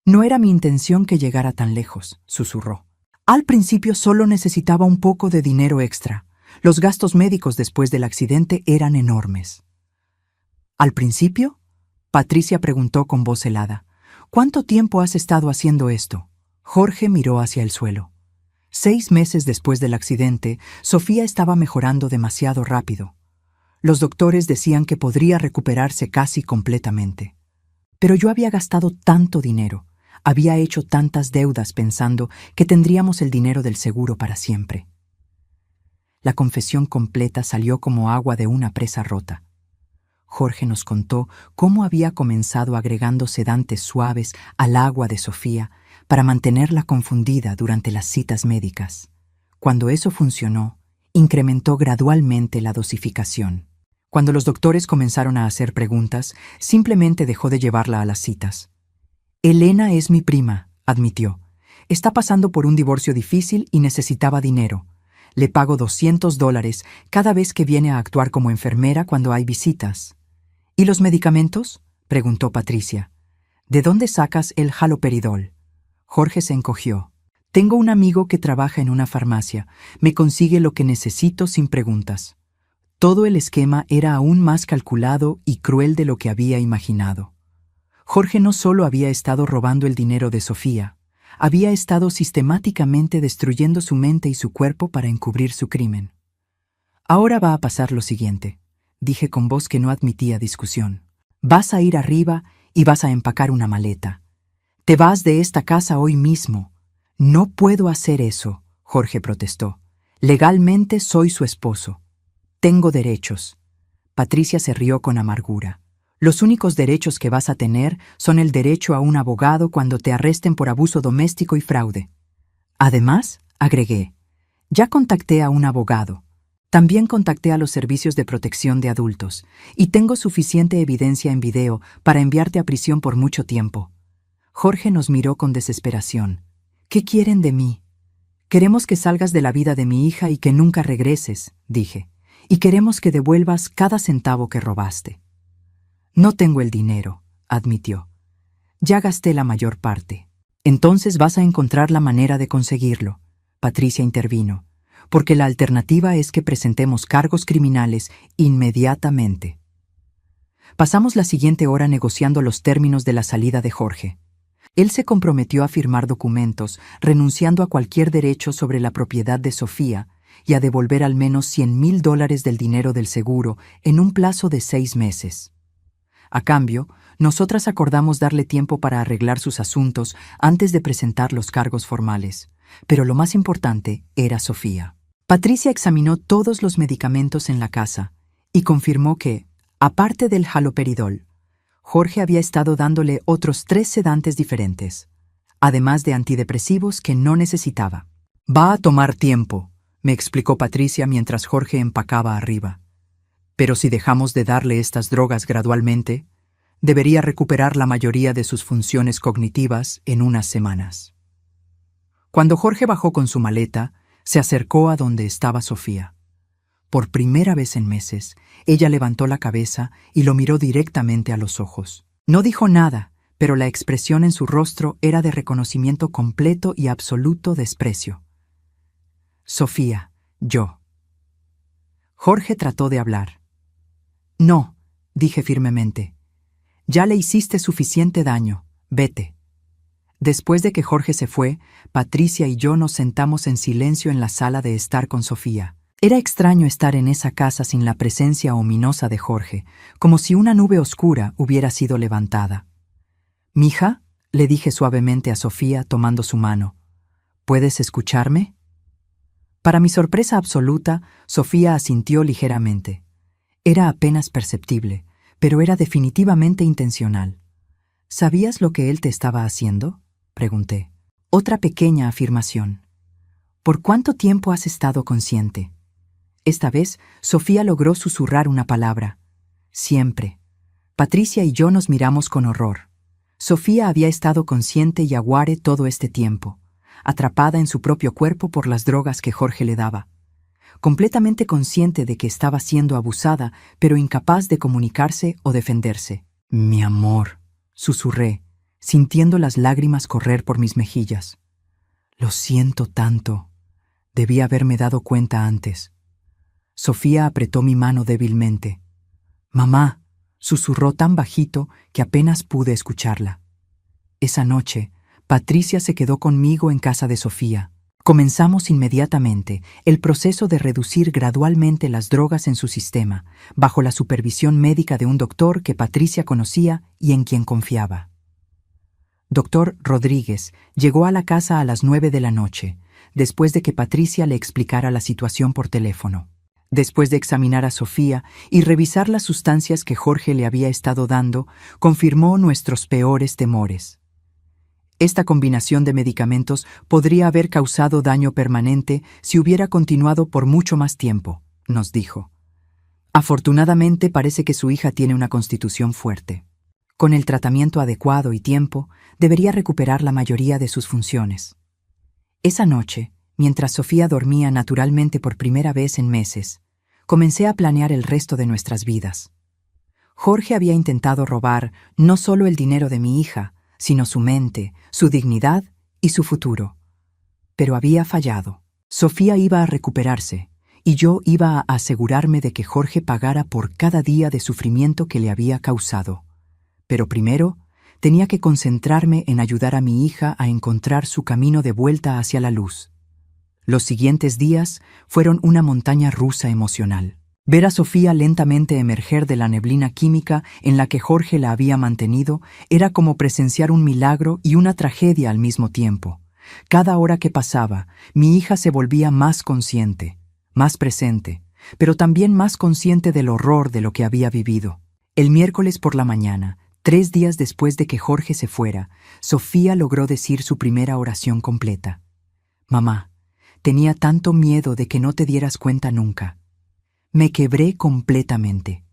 No era mi intención que llegara tan lejos, susurró. Al principio solo necesitaba un poco de dinero extra. Los gastos médicos después del accidente eran enormes. ¿Al principio? Patricia preguntó con voz helada. ¿Cuánto tiempo has estado haciendo esto? Jorge miró hacia el suelo. 6 meses después del accidente, Sofía estaba mejorando demasiado rápido. Los doctores decían que podría recuperarse casi completamente. Pero yo había gastado tanto dinero, había hecho tantas deudas pensando que tendríamos el dinero del seguro para siempre. La confesión completa salió como agua de una presa rota. Jorge nos contó cómo había comenzado agregando sedantes suaves al agua de Sofía para mantenerla confundida durante las citas médicas. Cuando eso funcionó, incrementó gradualmente la dosificación. Cuando los doctores comenzaron a hacer preguntas, simplemente dejó de llevarla a las citas. Elena es mi prima, admitió. Está pasando por un divorcio difícil y necesitaba dinero. Le pago $200 cada vez que viene a actuar como enfermera cuando hay visitas. ¿Y los medicamentos?, preguntó Patricia. ¿De dónde sacas el haloperidol? Jorge se encogió. Tengo un amigo que trabaja en una farmacia. Me consigue lo que necesito sin preguntas. Todo el esquema era aún más calculado y cruel de lo que había imaginado. Jorge no solo había estado robando el dinero de Sofía, había estado sistemáticamente destruyendo su mente y su cuerpo para encubrir su crimen. Ahora va a pasar lo siguiente, dije con voz que no admitía discusión. Vas a ir arriba y vas a empacar una maleta. Te vas de esta casa hoy mismo. No puedo hacer eso, Jorge protestó. Legalmente soy su esposo. Tengo derechos. Patricia se rió con amargura. Los únicos derechos que vas a tener son el derecho a un abogado cuando te arresten por abuso doméstico y fraude. Además, agregué, ya contacté a un abogado. También contacté a los servicios de protección de adultos y tengo suficiente evidencia en video para enviarte a prisión por mucho tiempo. Jorge nos miró con desesperación. ¿Qué quieren de mí? Queremos que salgas de la vida de mi hija y que nunca regreses, dije, y queremos que devuelvas cada centavo que robaste. No tengo el dinero, admitió. Ya gasté la mayor parte. Entonces vas a encontrar la manera de conseguirlo, Patricia intervino, porque la alternativa es que presentemos cargos criminales inmediatamente. Pasamos la siguiente hora negociando los términos de la salida de Jorge. Él se comprometió a firmar documentos, renunciando a cualquier derecho sobre la propiedad de Sofía y a devolver al menos $100,000 del dinero del seguro en un plazo de 6 meses. A cambio, nosotras acordamos darle tiempo para arreglar sus asuntos antes de presentar los cargos formales. Pero lo más importante era Sofía. Patricia examinó todos los medicamentos en la casa y confirmó que, aparte del haloperidol, Jorge había estado dándole otros 3 sedantes diferentes, además de antidepresivos que no necesitaba. Va a tomar tiempo, me explicó Patricia mientras Jorge empacaba arriba. Pero si dejamos de darle estas drogas gradualmente, debería recuperar la mayoría de sus funciones cognitivas en unas semanas. Cuando Jorge bajó con su maleta, se acercó a donde estaba Sofía. Por primera vez en meses, ella levantó la cabeza y lo miró directamente a los ojos. No dijo nada, pero la expresión en su rostro era de reconocimiento completo y absoluto desprecio. Sofía, yo. Jorge trató de hablar. No, dije firmemente. Ya le hiciste suficiente daño, vete. Después de que Jorge se fue, Patricia y yo nos sentamos en silencio en la sala de estar con Sofía. Era extraño estar en esa casa sin la presencia ominosa de Jorge, como si una nube oscura hubiera sido levantada. «Mija», le dije suavemente a Sofía tomando su mano, «¿puedes escucharme?» Para mi sorpresa absoluta, Sofía asintió ligeramente. Era apenas perceptible, pero era definitivamente intencional. ¿Sabías lo que él te estaba haciendo?, pregunté. Otra pequeña afirmación. ¿Por cuánto tiempo has estado consciente? Esta vez, Sofía logró susurrar una palabra. Siempre. Patricia y yo nos miramos con horror. Sofía había estado consciente y aguare todo este tiempo, atrapada en su propio cuerpo por las drogas que Jorge le daba. completamente consciente de que estaba siendo abusada, pero incapaz de comunicarse o defenderse. «Mi amor», susurré, sintiendo las lágrimas correr por mis mejillas. «Lo siento tanto. Debí haberme dado cuenta antes». Sofía apretó mi mano débilmente. «Mamá», susurró tan bajito que apenas pude escucharla. Esa noche, Patricia se quedó conmigo en casa de Sofía. Comenzamos inmediatamente el proceso de reducir gradualmente las drogas en su sistema, bajo la supervisión médica de un doctor que Patricia conocía y en quien confiaba. Doctor Rodríguez llegó a la casa a las 9 de la noche, después de que Patricia le explicara la situación por teléfono. Después de examinar a Sofía y revisar las sustancias que Jorge le había estado dando, confirmó nuestros peores temores. Esta combinación de medicamentos podría haber causado daño permanente si hubiera continuado por mucho más tiempo, nos dijo. Afortunadamente parece que su hija tiene una constitución fuerte. Con el tratamiento adecuado y tiempo, debería recuperar la mayoría de sus funciones. Esa noche, mientras Sofía dormía naturalmente por primera vez en meses, comencé a planear el resto de nuestras vidas. Jorge había intentado robar no solo el dinero de mi hija, sino su mente, su dignidad y su futuro. Pero había fallado. Sofía iba a recuperarse, y yo iba a asegurarme de que Jorge pagara por cada día de sufrimiento que le había causado. Pero primero, tenía que concentrarme en ayudar a mi hija a encontrar su camino de vuelta hacia la luz. Los siguientes días fueron una montaña rusa emocional. Ver a Sofía lentamente emerger de la neblina química en la que Jorge la había mantenido era como presenciar un milagro y una tragedia al mismo tiempo. Cada hora que pasaba, mi hija se volvía más consciente, más presente, pero también más consciente del horror de lo que había vivido. El miércoles por la mañana, 3 días después de que Jorge se fuera, Sofía logró decir su primera oración completa. «Mamá, tenía tanto miedo de que no te dieras cuenta nunca. Me quebré completamente».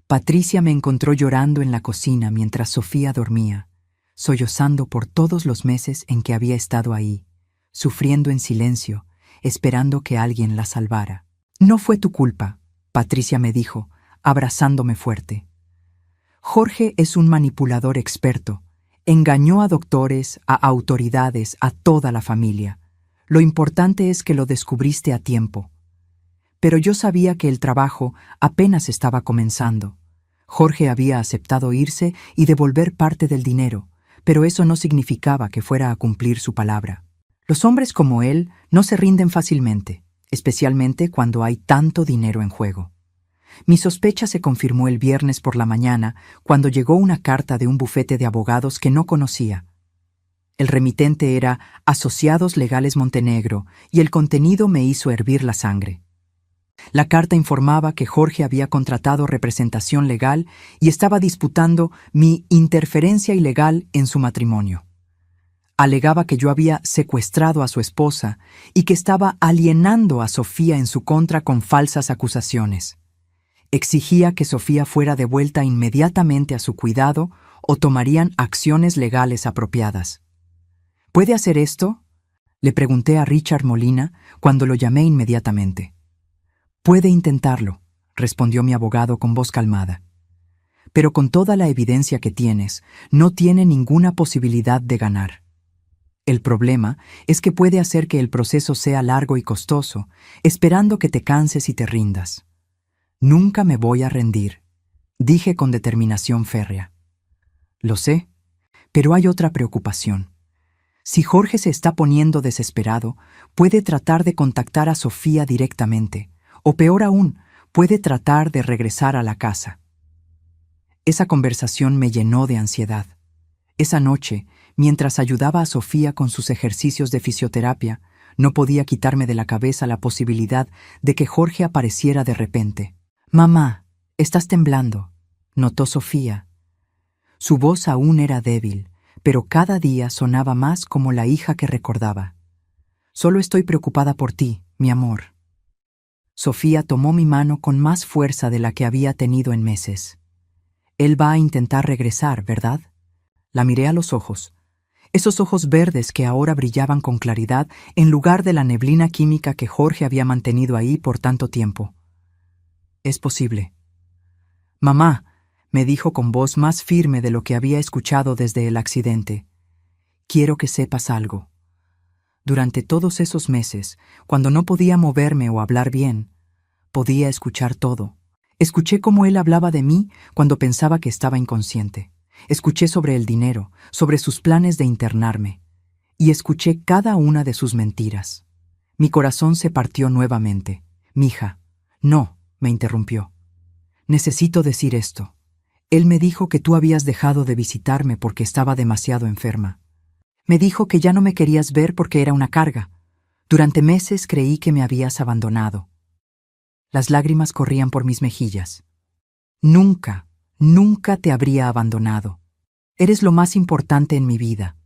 Patricia me encontró llorando en la cocina mientras Sofía dormía, sollozando por todos los meses en que había estado ahí, sufriendo en silencio, esperando que alguien la salvara. «No fue tu culpa», Patricia me dijo, abrazándome fuerte. «Jorge es un manipulador experto. Engañó a doctores, a autoridades, a toda la familia. Lo importante es que lo descubriste a tiempo». Pero yo sabía que el trabajo apenas estaba comenzando. Jorge había aceptado irse y devolver parte del dinero, pero eso no significaba que fuera a cumplir su palabra. Los hombres como él no se rinden fácilmente, especialmente cuando hay tanto dinero en juego. Mi sospecha se confirmó el viernes por la mañana cuando llegó una carta de un bufete de abogados que no conocía. El remitente era Asociados Legales Montenegro y el contenido me hizo hervir la sangre. La carta informaba que Jorge había contratado representación legal y estaba disputando mi interferencia ilegal en su matrimonio. Alegaba que yo había secuestrado a su esposa y que estaba alienando a Sofía en su contra con falsas acusaciones. Exigía que Sofía fuera devuelta inmediatamente a su cuidado o tomarían acciones legales apropiadas. ¿Puede hacer esto?, le pregunté a Richard Molina cuando lo llamé inmediatamente. «Puede intentarlo», respondió mi abogado con voz calmada. «Pero con toda la evidencia que tienes, no tiene ninguna posibilidad de ganar. El problema es que puede hacer que el proceso sea largo y costoso, esperando que te canses y te rindas». «Nunca me voy a rendir», dije con determinación férrea. «Lo sé, pero hay otra preocupación. Si Jorge se está poniendo desesperado, puede tratar de contactar a Sofía directamente, o peor aún, puede tratar de regresar a la casa». Esa conversación me llenó de ansiedad. Esa noche, mientras ayudaba a Sofía con sus ejercicios de fisioterapia, no podía quitarme de la cabeza la posibilidad de que Jorge apareciera de repente. «Mamá, estás temblando», notó Sofía. Su voz aún era débil, pero cada día sonaba más como la hija que recordaba. «Solo estoy preocupada por ti, mi amor». Sofía tomó mi mano con más fuerza de la que había tenido en meses. «Él va a intentar regresar, ¿verdad?». La miré a los ojos. esos ojos verdes que ahora brillaban con claridad en lugar de la neblina química que Jorge había mantenido ahí por tanto tiempo. Es posible. Mamá, me dijo con voz más firme de lo que había escuchado desde el accidente. Quiero que sepas algo. Durante todos esos meses, cuando no podía moverme o hablar bien, podía escuchar todo. Escuché cómo él hablaba de mí cuando pensaba que estaba inconsciente. Escuché sobre el dinero, sobre sus planes de internarme. Y escuché cada una de sus mentiras. Mi corazón se partió nuevamente. Mija, no, me interrumpió. Necesito decir esto. Él me dijo que tú habías dejado de visitarme porque estaba demasiado enferma. Me dijo que ya no me querías ver porque era una carga. Durante meses creí que me habías abandonado. Las lágrimas corrían por mis mejillas. Nunca, nunca te habría abandonado. Eres lo más importante en mi vida.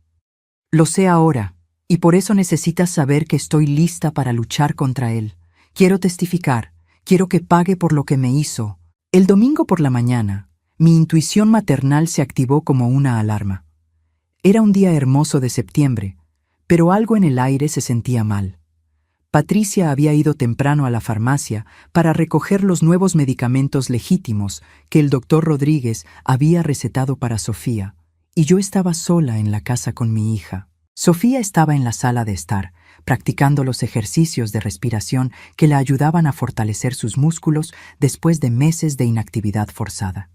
Lo sé ahora, y por eso necesitas saber que estoy lista para luchar contra él. Quiero testificar, quiero que pague por lo que me hizo. El domingo por la mañana, mi intuición maternal se activó como una alarma. Era un día hermoso de septiembre, pero algo en el aire se sentía mal. Patricia había ido temprano a la farmacia para recoger los nuevos medicamentos legítimos que el doctor Rodríguez había recetado para Sofía, y yo estaba sola en la casa con mi hija. Sofía estaba en la sala de estar, practicando los ejercicios de respiración que la ayudaban a fortalecer sus músculos después de meses de inactividad forzada.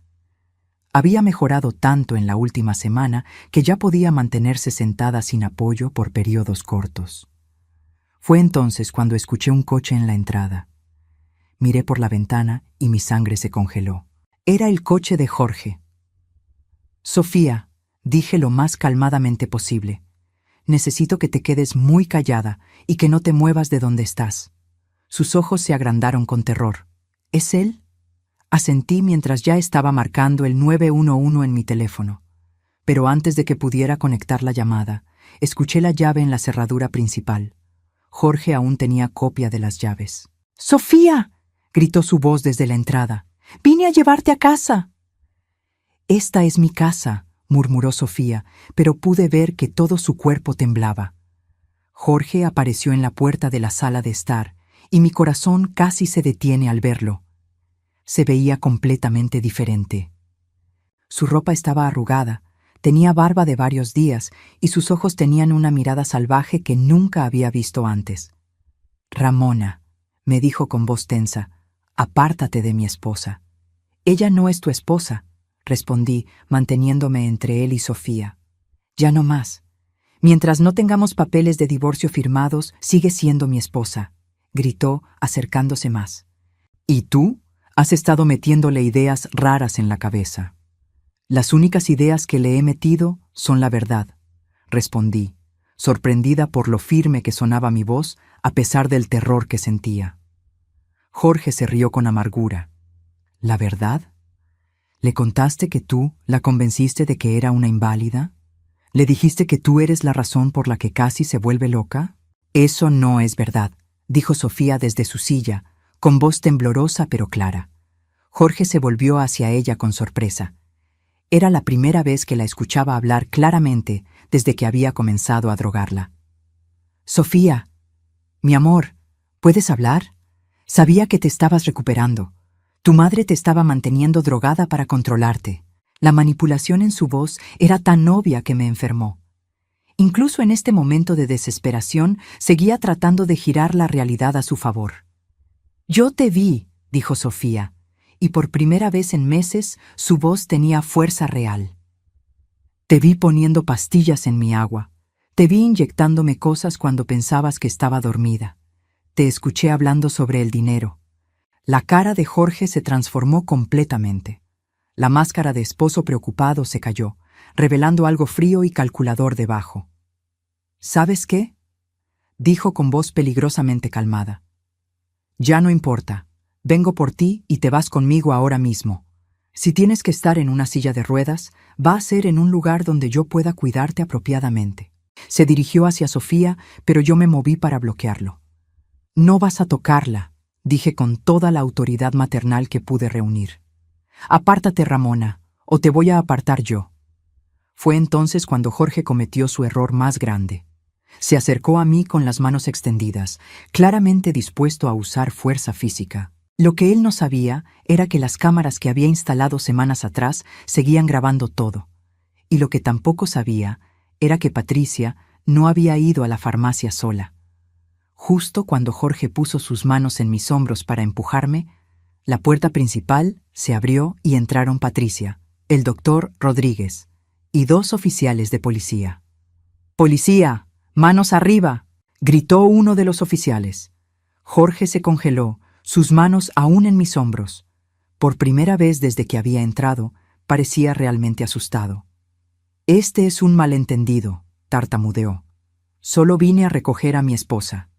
Había mejorado tanto en la última semana que ya podía mantenerse sentada sin apoyo por periodos cortos. Fue entonces cuando escuché un coche en la entrada. Miré por la ventana y mi sangre se congeló. Era el coche de Jorge. Sofía, dije lo más calmadamente posible. Necesito que te quedes muy callada y que no te muevas de donde estás. Sus ojos se agrandaron con terror. ¿Es él? Asentí mientras ya estaba marcando el 911 en mi teléfono. Pero antes de que pudiera conectar la llamada, escuché la llave en la cerradura principal. Jorge aún tenía copia de las llaves. ¡Sofía!, gritó su voz desde la entrada. ¡Vine a llevarte a casa! Esta es mi casa, murmuró Sofía, pero pude ver que todo su cuerpo temblaba. Jorge apareció en la puerta de la sala de estar, y mi corazón casi se detiene al verlo. Se veía completamente diferente. Su ropa estaba arrugada, tenía barba de varios días, y sus ojos tenían una mirada salvaje que nunca había visto antes. «Ramona», me dijo con voz tensa, «apártate de mi esposa». «Ella no es tu esposa», respondí, manteniéndome entre él y Sofía. «Ya no más. Mientras no tengamos papeles de divorcio firmados, sigue siendo mi esposa», gritó, acercándose más. «¿Y tú? Has estado metiéndole ideas raras en la cabeza». «Las únicas ideas que le he metido son la verdad», respondí, sorprendida por lo firme que sonaba mi voz a pesar del terror que sentía. Jorge se rió con amargura. «¿La verdad? ¿Le contaste que tú la convenciste de que era una inválida? ¿Le dijiste que tú eres la razón por la que casi se vuelve loca?» «Eso no es verdad», dijo Sofía desde su silla, con voz temblorosa pero clara. Jorge se volvió hacia ella con sorpresa. Era la primera vez que la escuchaba hablar claramente desde que había comenzado a drogarla. «Sofía, mi amor, ¿puedes hablar? Sabía que te estabas recuperando. Tu madre te estaba manteniendo drogada para controlarte». La manipulación en su voz era tan obvia que me enfermó. Incluso en este momento de desesperación, seguía tratando de girar la realidad a su favor. «Yo te vi», dijo Sofía, y por primera vez en meses su voz tenía fuerza real. «Te vi poniendo pastillas en mi agua. Te vi inyectándome cosas cuando pensabas que estaba dormida. Te escuché hablando sobre el dinero». La cara de Jorge se transformó completamente. La máscara de esposo preocupado se cayó, revelando algo frío y calculador debajo. «¿Sabes qué?», dijo con voz peligrosamente calmada. «Ya no importa. Vengo por ti y te vas conmigo ahora mismo. Si tienes que estar en una silla de ruedas, va a ser en un lugar donde yo pueda cuidarte apropiadamente». Se dirigió hacia Sofía, pero yo me moví para bloquearlo. «No vas a tocarla», dije con toda la autoridad maternal que pude reunir. «Apártate, Ramona, o te voy a apartar yo». Fue entonces cuando Jorge cometió su error más grande. Se acercó a mí con las manos extendidas, claramente dispuesto a usar fuerza física. Lo que él no sabía era que las cámaras que había instalado semanas atrás seguían grabando todo. Y lo que tampoco sabía era que Patricia no había ido a la farmacia sola. Justo cuando Jorge puso sus manos en mis hombros para empujarme, la puerta principal se abrió y entraron Patricia, el doctor Rodríguez y 2 oficiales de policía. «¡Policía! ¡Manos arriba!», gritó uno de los oficiales. Jorge se congeló, sus manos aún en mis hombros. Por primera vez desde que había entrado, parecía realmente asustado. «Este es un malentendido», tartamudeó. «Solo vine a recoger a mi esposa».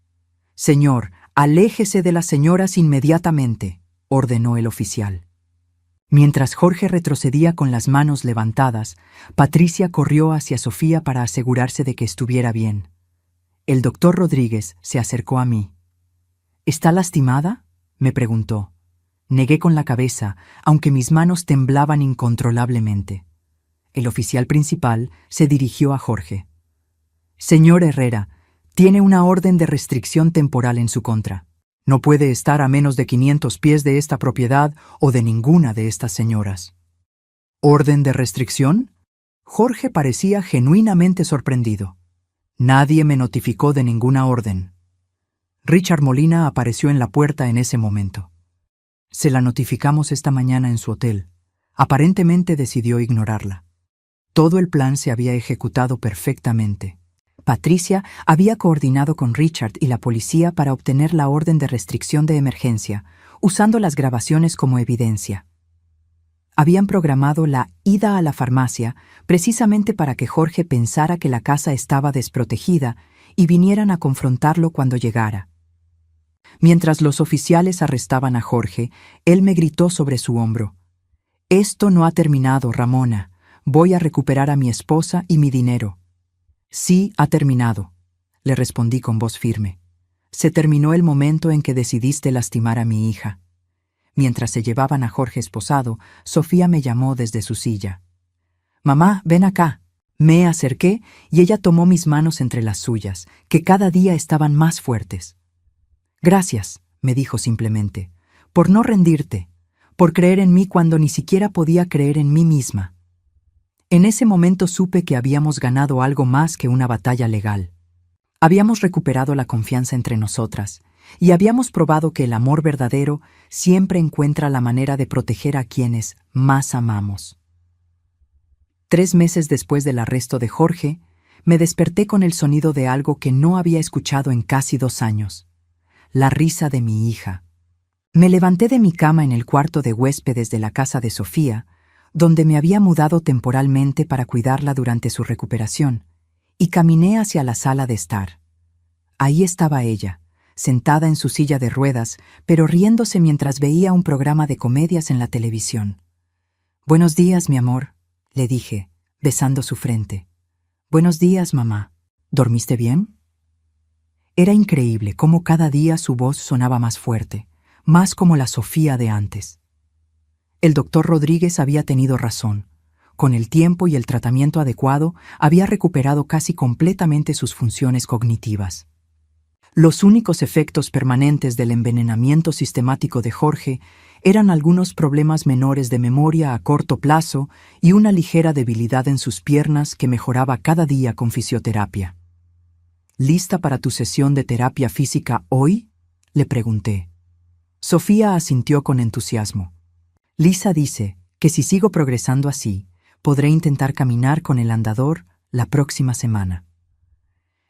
«Señor, aléjese de las señoras inmediatamente», ordenó el oficial. Mientras Jorge retrocedía con las manos levantadas, Patricia corrió hacia Sofía para asegurarse de que estuviera bien. El doctor Rodríguez se acercó a mí. «¿Está lastimada?», me preguntó. Negué con la cabeza, aunque mis manos temblaban incontrolablemente. El oficial principal se dirigió a Jorge. «Señor Herrera, tiene una orden de restricción temporal en su contra. No puede estar a menos de 500 pies de esta propiedad o de ninguna de estas señoras». «¿Orden de restricción?». Jorge parecía genuinamente sorprendido. «Nadie me notificó de ninguna orden». Richard Molina apareció en la puerta en ese momento. «Se la notificamos esta mañana en su hotel». Aparentemente decidió ignorarla. Todo el plan se había ejecutado perfectamente. Patricia había coordinado con Richard y la policía para obtener la orden de restricción de emergencia, usando las grabaciones como evidencia. Habían programado la ida a la farmacia precisamente para que Jorge pensara que la casa estaba desprotegida y vinieran a confrontarlo cuando llegara. Mientras los oficiales arrestaban a Jorge, él me gritó sobre su hombro. «Esto no ha terminado, Ramona. Voy a recuperar a mi esposa y mi dinero». «Sí, ha terminado», le respondí con voz firme. «Se terminó el momento en que decidiste lastimar a mi hija». Mientras se llevaban a Jorge esposado, Sofía me llamó desde su silla. «Mamá, ven acá». Me acerqué y ella tomó mis manos entre las suyas, que cada día estaban más fuertes. «Gracias», me dijo simplemente, «por no rendirte, por creer en mí cuando ni siquiera podía creer en mí misma». En ese momento supe que habíamos ganado algo más que una batalla legal. Habíamos recuperado la confianza entre nosotras y habíamos probado que el amor verdadero siempre encuentra la manera de proteger a quienes más amamos. 3 meses después del arresto de Jorge, me desperté con el sonido de algo que no había escuchado en casi 2 años. La risa de mi hija. Me levanté de mi cama en el cuarto de huéspedes de la casa de Sofía, donde me había mudado temporalmente para cuidarla durante su recuperación, y caminé hacia la sala de estar. Ahí estaba ella, sentada en su silla de ruedas, pero riéndose mientras veía un programa de comedias en la televisión. «Buenos días, mi amor», le dije, besando su frente. «Buenos días, mamá. ¿Dormiste bien?». Era increíble cómo cada día su voz sonaba más fuerte, más como la Sofía de antes. El doctor Rodríguez había tenido razón. Con el tiempo y el tratamiento adecuado, había recuperado casi completamente sus funciones cognitivas. Los únicos efectos permanentes del envenenamiento sistemático de Jorge eran algunos problemas menores de memoria a corto plazo y una ligera debilidad en sus piernas que mejoraba cada día con fisioterapia. «¿Lista para tu sesión de terapia física hoy?», le pregunté. Sofía asintió con entusiasmo. «Lisa dice que si sigo progresando así, podré intentar caminar con el andador la próxima semana».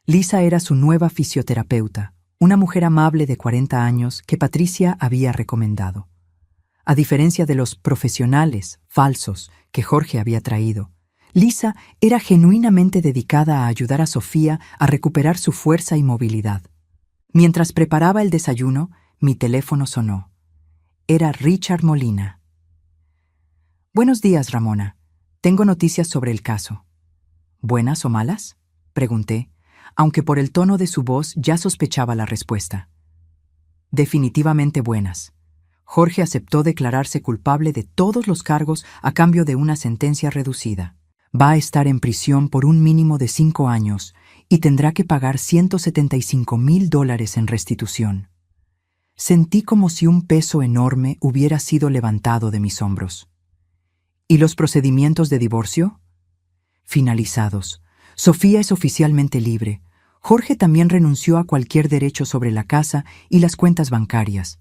Lisa era su nueva fisioterapeuta, una mujer amable de 40 años que Patricia había recomendado. A diferencia de los profesionales falsos que Jorge había traído, Lisa era genuinamente dedicada a ayudar a Sofía a recuperar su fuerza y movilidad. Mientras preparaba el desayuno, mi teléfono sonó. Era Richard Molina. «Buenos días, Ramona. Tengo noticias sobre el caso». «¿Buenas o malas?», pregunté, aunque por el tono de su voz ya sospechaba la respuesta. «Definitivamente buenas. Jorge aceptó declararse culpable de todos los cargos a cambio de una sentencia reducida. Va a estar en prisión por un mínimo de 5 años y tendrá que pagar $175,000 en restitución. Sentí como si un peso enorme hubiera sido levantado de mis hombros. ¿Y los procedimientos de divorcio? Finalizados. Sofía es oficialmente libre. Jorge también renunció a cualquier derecho sobre la casa y las cuentas bancarias.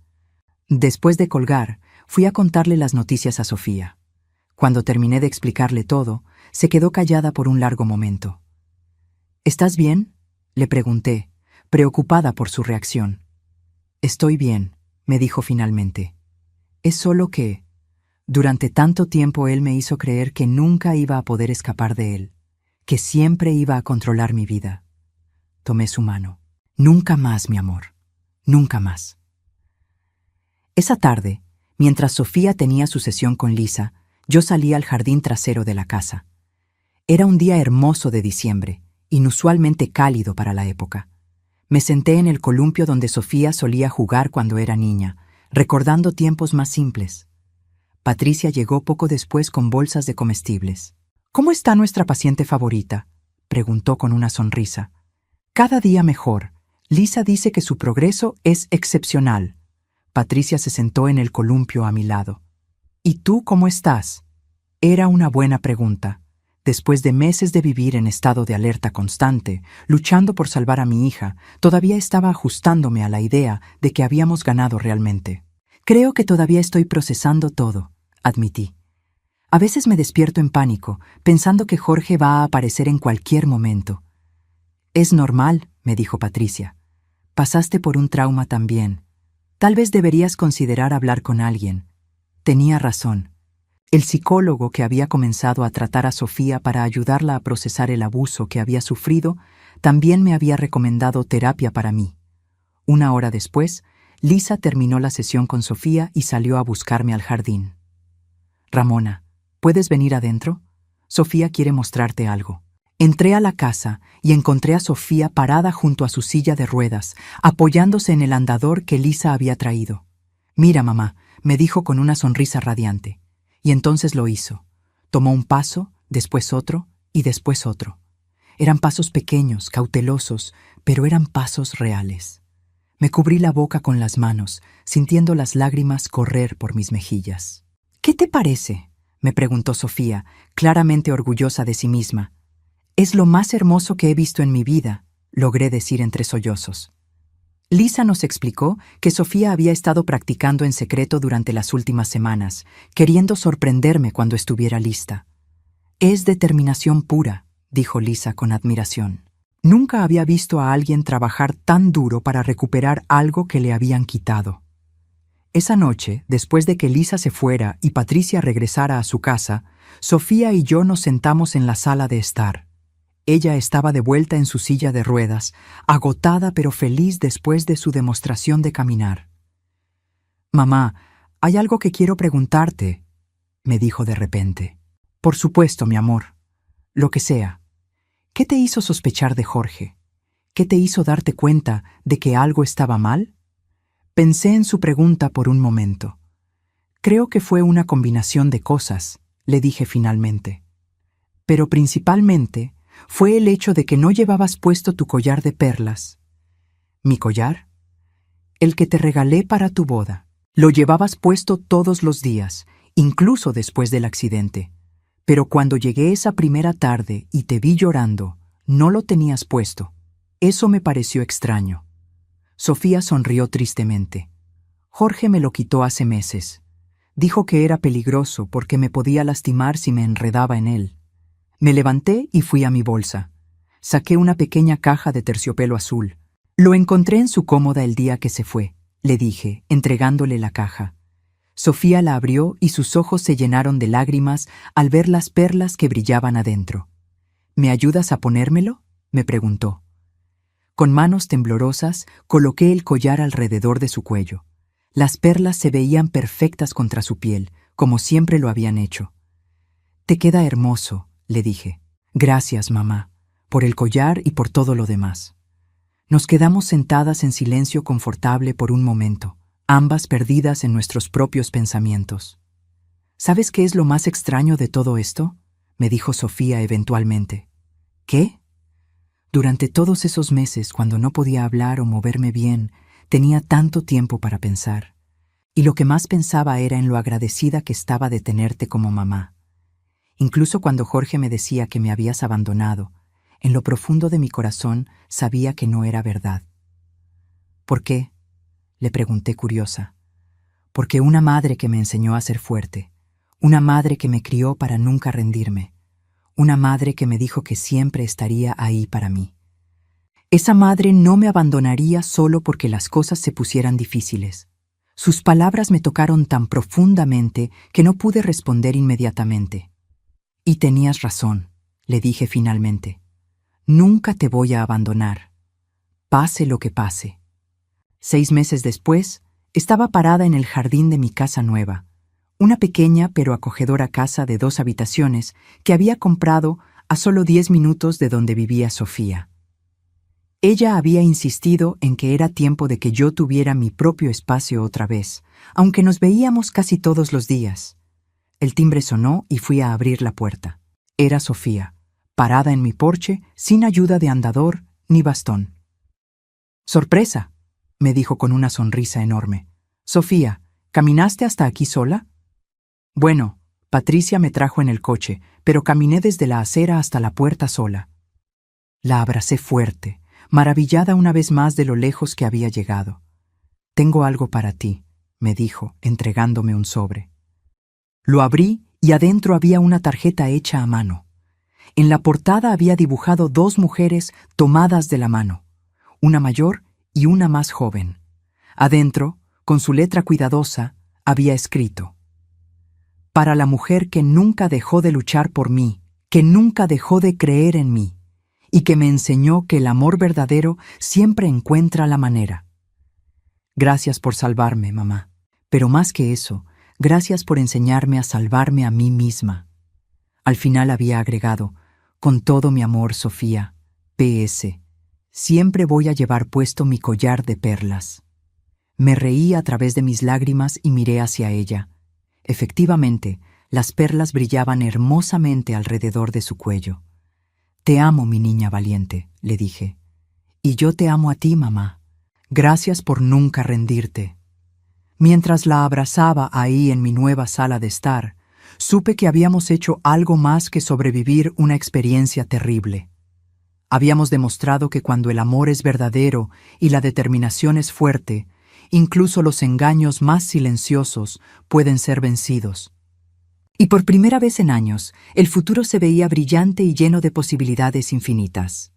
Después de colgar, fui a contarle las noticias a Sofía. Cuando terminé de explicarle todo, se quedó callada por un largo momento. ¿Estás bien?, le pregunté, preocupada por su reacción. Estoy bien, me dijo finalmente. Es solo que, durante tanto tiempo él me hizo creer que nunca iba a poder escapar de él, que siempre iba a controlar mi vida. Tomé su mano. Nunca más, mi amor. Nunca más. Esa tarde, mientras Sofía tenía su sesión con Lisa, yo salí al jardín trasero de la casa. Era un día hermoso de diciembre, inusualmente cálido para la época. Me senté en el columpio donde Sofía solía jugar cuando era niña, recordando tiempos más simples. Patricia llegó poco después con bolsas de comestibles. ¿Cómo está nuestra paciente favorita?, preguntó con una sonrisa. Cada día mejor. Lisa dice que su progreso es excepcional. Patricia se sentó en el columpio a mi lado. ¿Y tú cómo estás? Era una buena pregunta. Después de meses de vivir en estado de alerta constante, luchando por salvar a mi hija, todavía estaba ajustándome a la idea de que habíamos ganado realmente. Creo que todavía estoy procesando todo, admití. A veces me despierto en pánico, pensando que Jorge va a aparecer en cualquier momento. Es normal, me dijo Patricia. Pasaste por un trauma también. Tal vez deberías considerar hablar con alguien. Tenía razón. El psicólogo que había comenzado a tratar a Sofía para ayudarla a procesar el abuso que había sufrido, también me había recomendado terapia para mí. Una hora después, Lisa terminó la sesión con Sofía y salió a buscarme al jardín. Ramona, ¿puedes venir adentro? Sofía quiere mostrarte algo. Entré a la casa y encontré a Sofía parada junto a su silla de ruedas, apoyándose en el andador que Lisa había traído. Mira, mamá, me dijo con una sonrisa radiante. Y entonces lo hizo. Tomó un paso, después otro y después otro. Eran pasos pequeños, cautelosos, pero eran pasos reales. Me cubrí la boca con las manos, sintiendo las lágrimas correr por mis mejillas. ¿Qué te parece?, me preguntó Sofía, claramente orgullosa de sí misma. Es lo más hermoso que he visto en mi vida, logré decir entre sollozos. Lisa nos explicó que Sofía había estado practicando en secreto durante las últimas semanas, queriendo sorprenderme cuando estuviera lista. Es determinación pura, dijo Lisa con admiración. Nunca había visto a alguien trabajar tan duro para recuperar algo que le habían quitado. Esa noche, después de que Lisa se fuera y Patricia regresara a su casa, Sofía y yo nos sentamos en la sala de estar. Ella estaba de vuelta en su silla de ruedas, agotada pero feliz después de su demostración de caminar. «Mamá, hay algo que quiero preguntarte», me dijo de repente. «Por supuesto, mi amor. Lo que sea. ¿Qué te hizo sospechar de Jorge? ¿Qué te hizo darte cuenta de que algo estaba mal?» Pensé en su pregunta por un momento. «Creo que fue una combinación de cosas», le dije finalmente. «Pero principalmente fue el hecho de que no llevabas puesto tu collar de perlas». «¿Mi collar?» «El que te regalé para tu boda. Lo llevabas puesto todos los días, incluso después del accidente. Pero cuando llegué esa primera tarde y te vi llorando, no lo tenías puesto. Eso me pareció extraño». Sofía sonrió tristemente. «Jorge me lo quitó hace meses. Dijo que era peligroso porque me podía lastimar si me enredaba en él». Me levanté y fui a mi bolsa. Saqué una pequeña caja de terciopelo azul. «Lo encontré en su cómoda el día que se fue», le dije, entregándole la caja. Sofía la abrió y sus ojos se llenaron de lágrimas al ver las perlas que brillaban adentro. «¿Me ayudas a ponérmelo?», me preguntó. Con manos temblorosas coloqué el collar alrededor de su cuello. Las perlas se veían perfectas contra su piel, como siempre lo habían hecho. «Te queda hermoso», le dije. «Gracias, mamá, por el collar y por todo lo demás». Nos quedamos sentadas en silencio confortable por un momento, ambas perdidas en nuestros propios pensamientos. «¿Sabes qué es lo más extraño de todo esto?», me dijo Sofía eventualmente. ¿Qué? Durante todos esos meses, cuando no podía hablar o moverme bien, tenía tanto tiempo para pensar. Y lo que más pensaba era en lo agradecida que estaba de tenerte como mamá. Incluso cuando Jorge me decía que me habías abandonado, en lo profundo de mi corazón sabía que no era verdad. ¿Por qué? Le pregunté curiosa. Porque una madre que me enseñó a ser fuerte, una madre que me crió para nunca rendirme, una madre que me dijo que siempre estaría ahí para mí. Esa madre no me abandonaría solo porque las cosas se pusieran difíciles. Sus palabras me tocaron tan profundamente que no pude responder inmediatamente. Y tenías razón, le dije finalmente. Nunca te voy a abandonar, pase lo que pase. 6 meses después, estaba parada en el jardín de mi casa nueva, una pequeña pero acogedora casa de 2 habitaciones que había comprado a solo 10 minutos de donde vivía Sofía. Ella había insistido en que era tiempo de que yo tuviera mi propio espacio otra vez, aunque nos veíamos casi todos los días. El timbre sonó y fui a abrir la puerta. Era Sofía, parada en mi porche, sin ayuda de andador ni bastón. «¡Sorpresa!», me dijo con una sonrisa enorme. «Sofía, ¿caminaste hasta aquí sola?». «Bueno, Patricia me trajo en el coche, pero caminé desde la acera hasta la puerta sola». La abracé fuerte, maravillada una vez más de lo lejos que había llegado. «Tengo algo para ti», me dijo, entregándome un sobre. Lo abrí y adentro había una tarjeta hecha a mano. En la portada había dibujado 2 mujeres tomadas de la mano, una mayor y una más joven. Adentro, con su letra cuidadosa, había escrito: «Para la mujer que nunca dejó de luchar por mí, que nunca dejó de creer en mí, y que me enseñó que el amor verdadero siempre encuentra la manera. Gracias por salvarme, mamá. Pero más que eso, gracias por enseñarme a salvarme a mí misma». Al final había agregado: «Con todo mi amor, Sofía. P.S. Siempre voy a llevar puesto mi collar de perlas». Me reí a través de mis lágrimas y miré hacia ella. Efectivamente, las perlas brillaban hermosamente alrededor de su cuello. «Te amo, mi niña valiente», le dije. «Y yo te amo a ti, mamá. Gracias por nunca rendirte». Mientras la abrazaba ahí en mi nueva sala de estar, supe que habíamos hecho algo más que sobrevivir una experiencia terrible. Habíamos demostrado que cuando el amor es verdadero y la determinación es fuerte, incluso los engaños más silenciosos pueden ser vencidos. Y por primera vez en años, el futuro se veía brillante y lleno de posibilidades infinitas.